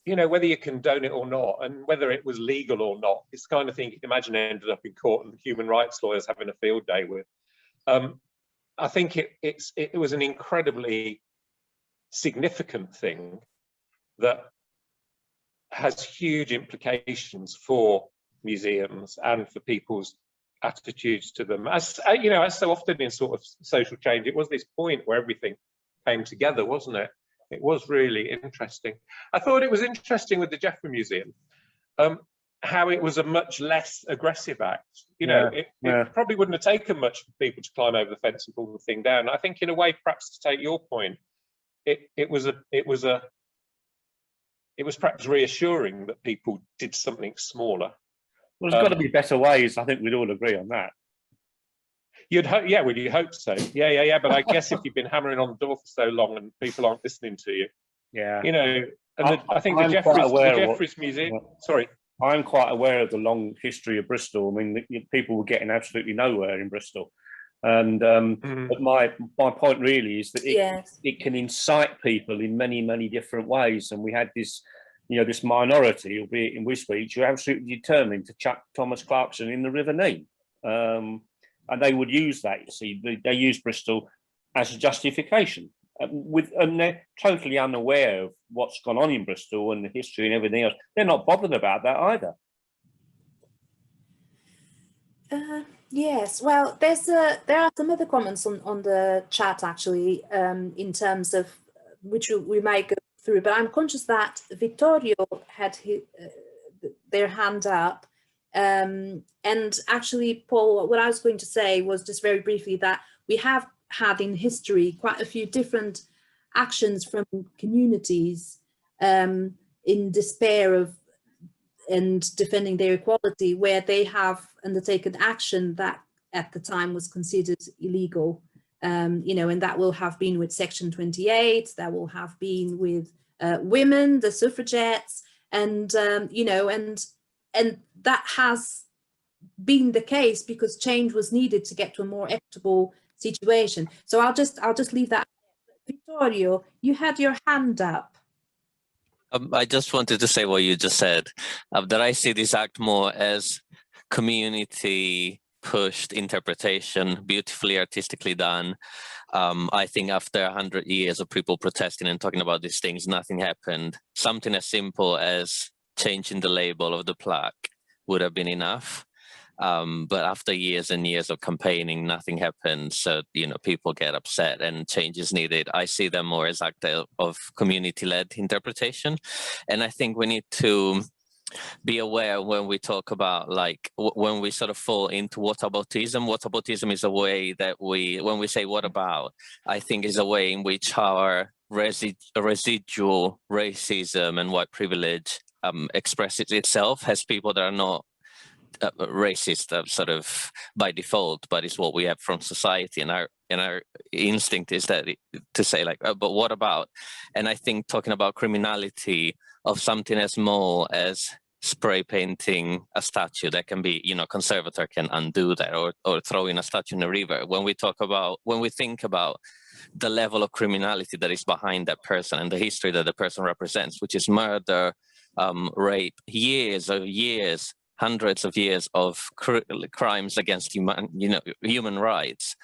whether you condone it or not, and whether it was legal or not, it's kind of thing you can imagine ended up in court and human rights lawyers having a field day with. I think it was an incredibly significant thing that has huge implications for museums and for people's attitudes to them. As so often in sort of social change, it was this point where everything came together, wasn't it? It was really interesting. I thought it was interesting with the Jeffrey Museum, how it was a much less aggressive act. It probably wouldn't have taken much for people to climb over the fence and pull the thing down. I think, in a way, perhaps to take your point, it was perhaps reassuring that people did something smaller. Well, there's got to be better ways. I think we'd all agree on that. You'd hope, yeah. Well, you hope so. Yeah. But I guess if you've been hammering on the door for so long and people aren't listening to you, I think the Jeffreys Museum. Sorry, I'm quite aware of the long history of Bristol. I mean, people were getting absolutely nowhere in Bristol, and but my point really is that it can incite people in many different ways. And we had this, this minority, albeit in Wisbech, who are absolutely determined to chuck Thomas Clarkson in the River Nene. And they would use that, they use Bristol as a justification. And they're totally unaware of what's gone on in Bristol and the history and everything else. They're not bothered about that either. Yes, well, there are some other comments on the chat, actually, in terms of which we might go through, but I'm conscious that Vittorio had their hand up. And actually, Paul, what I was going to say was just very briefly that we have had in history quite a few different actions from communities in despair of and defending their equality, where they have undertaken action that at the time was considered illegal. And that will have been with Section 28, that will have been with women, the suffragettes, and and that has been the case because change was needed to get to a more equitable situation. So I'll just leave that. Vittorio, you had your hand up. I just wanted to say what you just said, that I see this act more as community pushed interpretation, beautifully artistically done. I think after 100 years of people protesting and talking about these things, nothing happened. Something as simple as changing the label of the plaque would have been enough. But after years and years of campaigning, nothing happened. So, people get upset and change is needed. I see them more as act of community-led interpretation. And I think we need to be aware when we talk about, when we sort of fall into whataboutism. Whataboutism is a way that when we say what about, I think is a way in which our residual racism and white privilege expresses itself as people that are not racist sort of by default, but it's what we have from society, and our instinct is that to say but what about? And I think talking about criminality of something as small as spray painting a statue that can be, conservator can undo that, or throwing a statue in a river. When we think about the level of criminality that is behind that person and the history that the person represents, which is murder, rape, years, hundreds of years of crimes against human rights.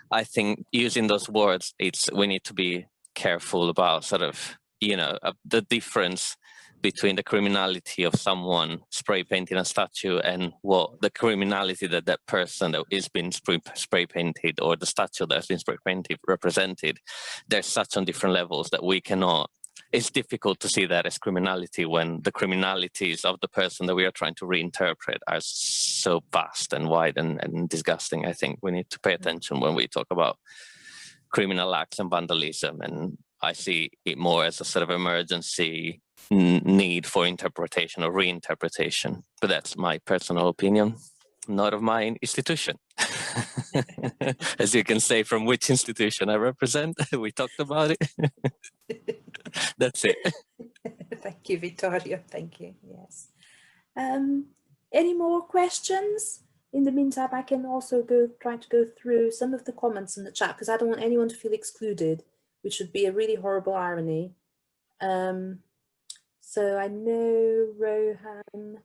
I think using those words, we need to be careful about sort of, the difference between the criminality of someone spray painting a statue and what the criminality that person that is being spray painted, or the statue that's been spray painted represented. They're such on different levels that we cannot. It's difficult to see that as criminality when the criminalities of the person that we are trying to reinterpret are so vast and wide and disgusting. I think we need to pay attention when we talk about criminal acts and vandalism and I see it more as a sort of emergency need for interpretation or reinterpretation. But that's my personal opinion, not of my institution. As you can say from which institution I represent, we talked about it. That's it. Thank you, Vittorio. Thank you. Yes. Any more questions? In the meantime, I can also try to go through some of the comments in the chat, because I don't want anyone to feel excluded, which would be a really horrible irony. So I know Rohan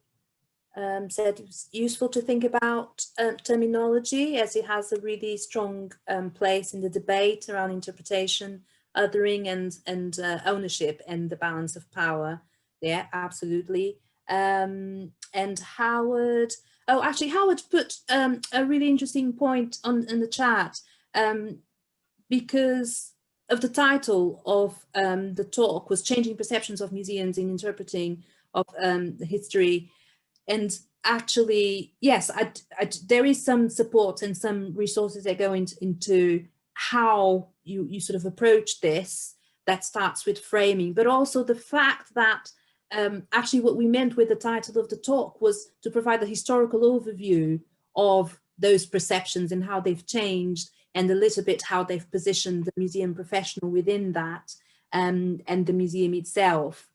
said it was useful to think about terminology, as it has a really strong place in the debate around interpretation, othering, and ownership, and the balance of power. Yeah, absolutely. And Howard, oh, actually, Howard put a really interesting point in the chat, because of the title of the talk was Changing Perceptions of Museums in Interpreting of the History. And actually, yes, there is some support and some resources that go into how you sort of approach this, that starts with framing, but also the fact that actually what we meant with the title of the talk was to provide a historical overview of those perceptions and how they've changed, and a little bit how they've positioned the museum professional within that, and the museum itself.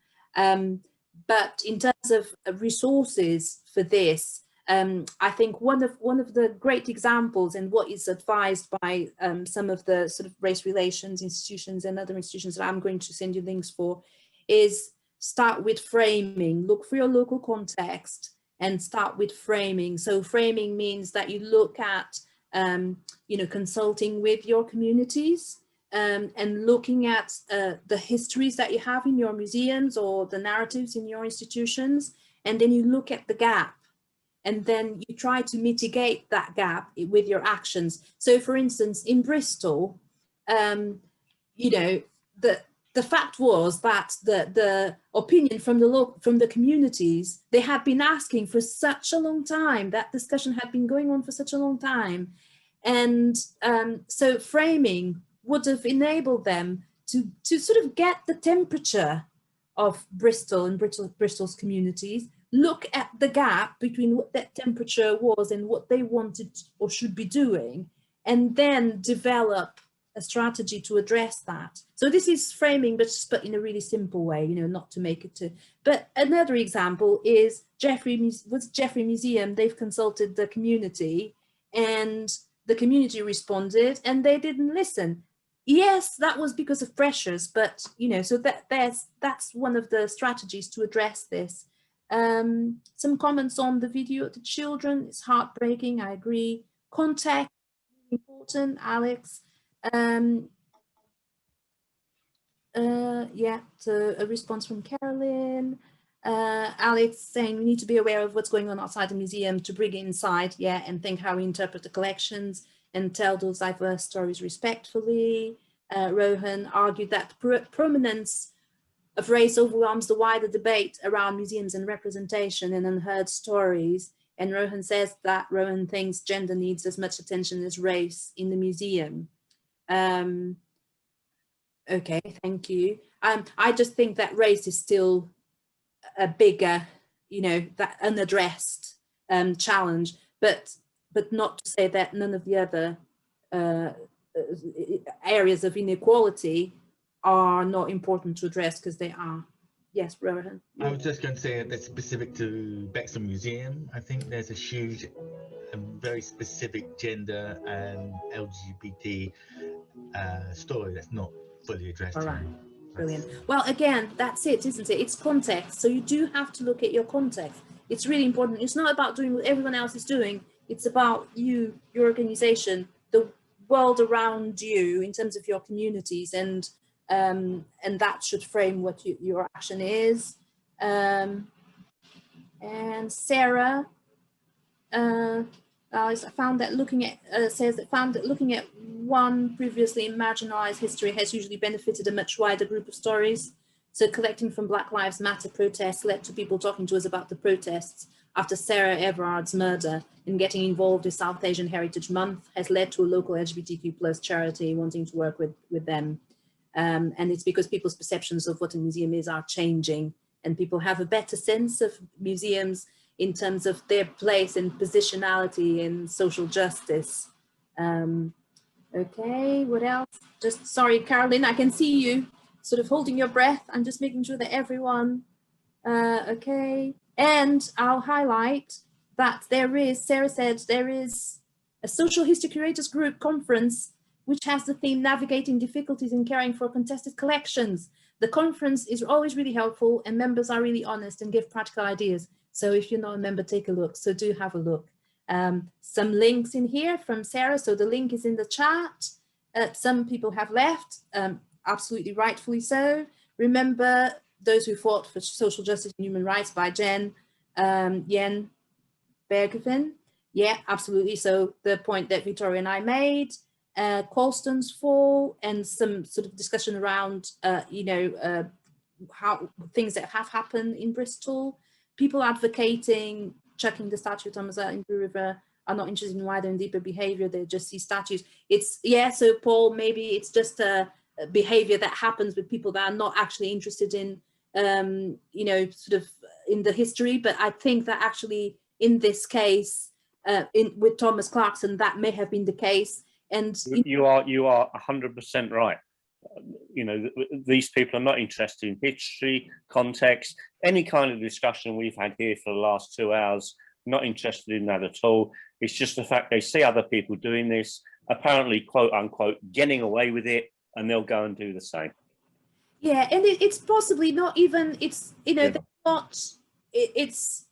But in terms of resources for this, I think one of the great examples, and what is advised by some of the sort of race relations institutions and other institutions that I'm going to send you links for, is start with framing. Look for your local context and start with framing. So framing means that you look at consulting with your communities, and looking at the histories that you have in your museums or the narratives in your institutions, and then you look at the gap, and then you try to mitigate that gap with your actions. So for instance, in Bristol, the fact was that the opinion from the communities, they had been asking for such a long time, that discussion had been going on for such a long time. And so framing would have enabled them to sort of get the temperature of Bristol and Bristol's communities, look at the gap between what that temperature was and what they wanted or should be doing, and then develop a strategy to address that. So this is framing, but in a really simple way, not to make it to. But another example is Jeffrey Museum. They've consulted the community, and the community responded, and they didn't listen. Yes, that was because of pressures, but so that's one of the strategies to address this. Some comments on the video of the children. It's heartbreaking. I agree. Context, important, Alex. Yeah, so a response from Carolyn. Alex saying we need to be aware of what's going on outside the museum to bring it inside, yeah, and think how we interpret the collections and tell those diverse stories respectfully. Rohan argued that prominence of race overwhelms the wider debate around museums and representation and unheard stories. And Rohan says that Rohan thinks gender needs as much attention as race in the museum. Okay, thank you. I just think that race is still a bigger, that unaddressed challenge, but not to say that none of the other areas of inequality are not important to address, because they are. Yes, Rohan. I was just going to say that's specific to Bexham Museum. I think there's a very specific gender and LGBT story that's not fully addressed. All right. Brilliant. Well, again, that's it, isn't it? It's context. So you do have to look at your context. It's really important. It's not about doing what everyone else is doing. It's about you, your organization, the world around you in terms of your communities, and that should frame what your action is. And Sarah found that looking at one previously marginalized history has usually benefited a much wider group of stories. So collecting from Black Lives Matter protests led to people talking to us about the protests after Sarah Everard's murder, and getting involved in South Asian Heritage Month has led to a local LGBTQ+ charity wanting to work with them. And it's because people's perceptions of what a museum is are changing, and people have a better sense of museums in terms of their place and positionality in social justice. Okay, what else? Just, sorry, Caroline, I can see you sort of holding your breath. I'm just making sure that everyone, okay. And I'll highlight that there is, Sarah said, there is a Social History Curators Group conference which has the theme Navigating Difficulties in Caring for Contested Collections. The conference is always really helpful, and members are really honest and give practical ideas. So if you're not a member, take a look. So do have a look. Some links in here from Sarah. So the link is in the chat. Some people have left, absolutely rightfully so. Remember Those Who Fought for Social Justice and Human Rights by Jen Bergevin. Yeah, absolutely. So the point that Victoria and I made, Colston's Fall, and some sort of discussion around, how things that have happened in Bristol, people advocating chucking the statue of Thomas out into the river are not interested in wider and deeper behavior. They just see statues. It's, yeah, so Paul, maybe it's just a behavior that happens with people that are not actually interested in, sort of in the history. But I think that actually in this case, with Thomas Clarkson, that may have been the case. And you are 100% right. These people are not interested in history, context, any kind of discussion we've had here for the last 2 hours, not interested in that at all. It's just the fact they see other people doing this, apparently, quote unquote, getting away with it, and they'll go and do the same. Yeah, and it's possibly not even, it's, they're not, it's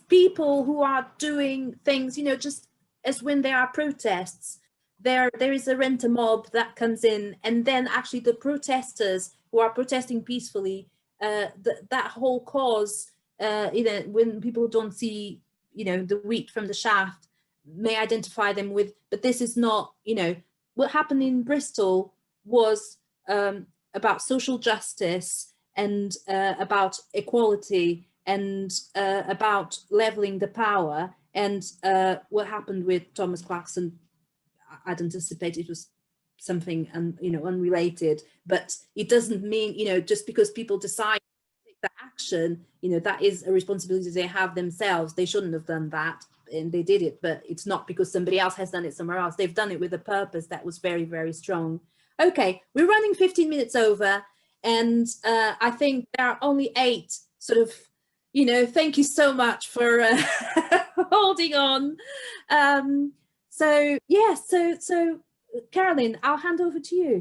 people who are doing things, just as when there are protests, there is a rent-a mob that comes in, and then actually the protesters who are protesting peacefully, that whole cause, when people don't see, the wheat from the shaft, may identify them with, but this is not, what happened in Bristol was about social justice and about equality and about leveling the power. And what happened with Thomas Clarkson, I'd anticipate it was something unrelated, but it doesn't mean, just because people decide to take that action, that is a responsibility they have themselves. They shouldn't have done that, and they did it, but it's not because somebody else has done it somewhere else. They've done it with a purpose that was very, very strong. Okay, we're running 15 minutes over, and I think there are only 8 sort of, thank you so much for holding on. So yeah, so Caroline, I'll hand over to you.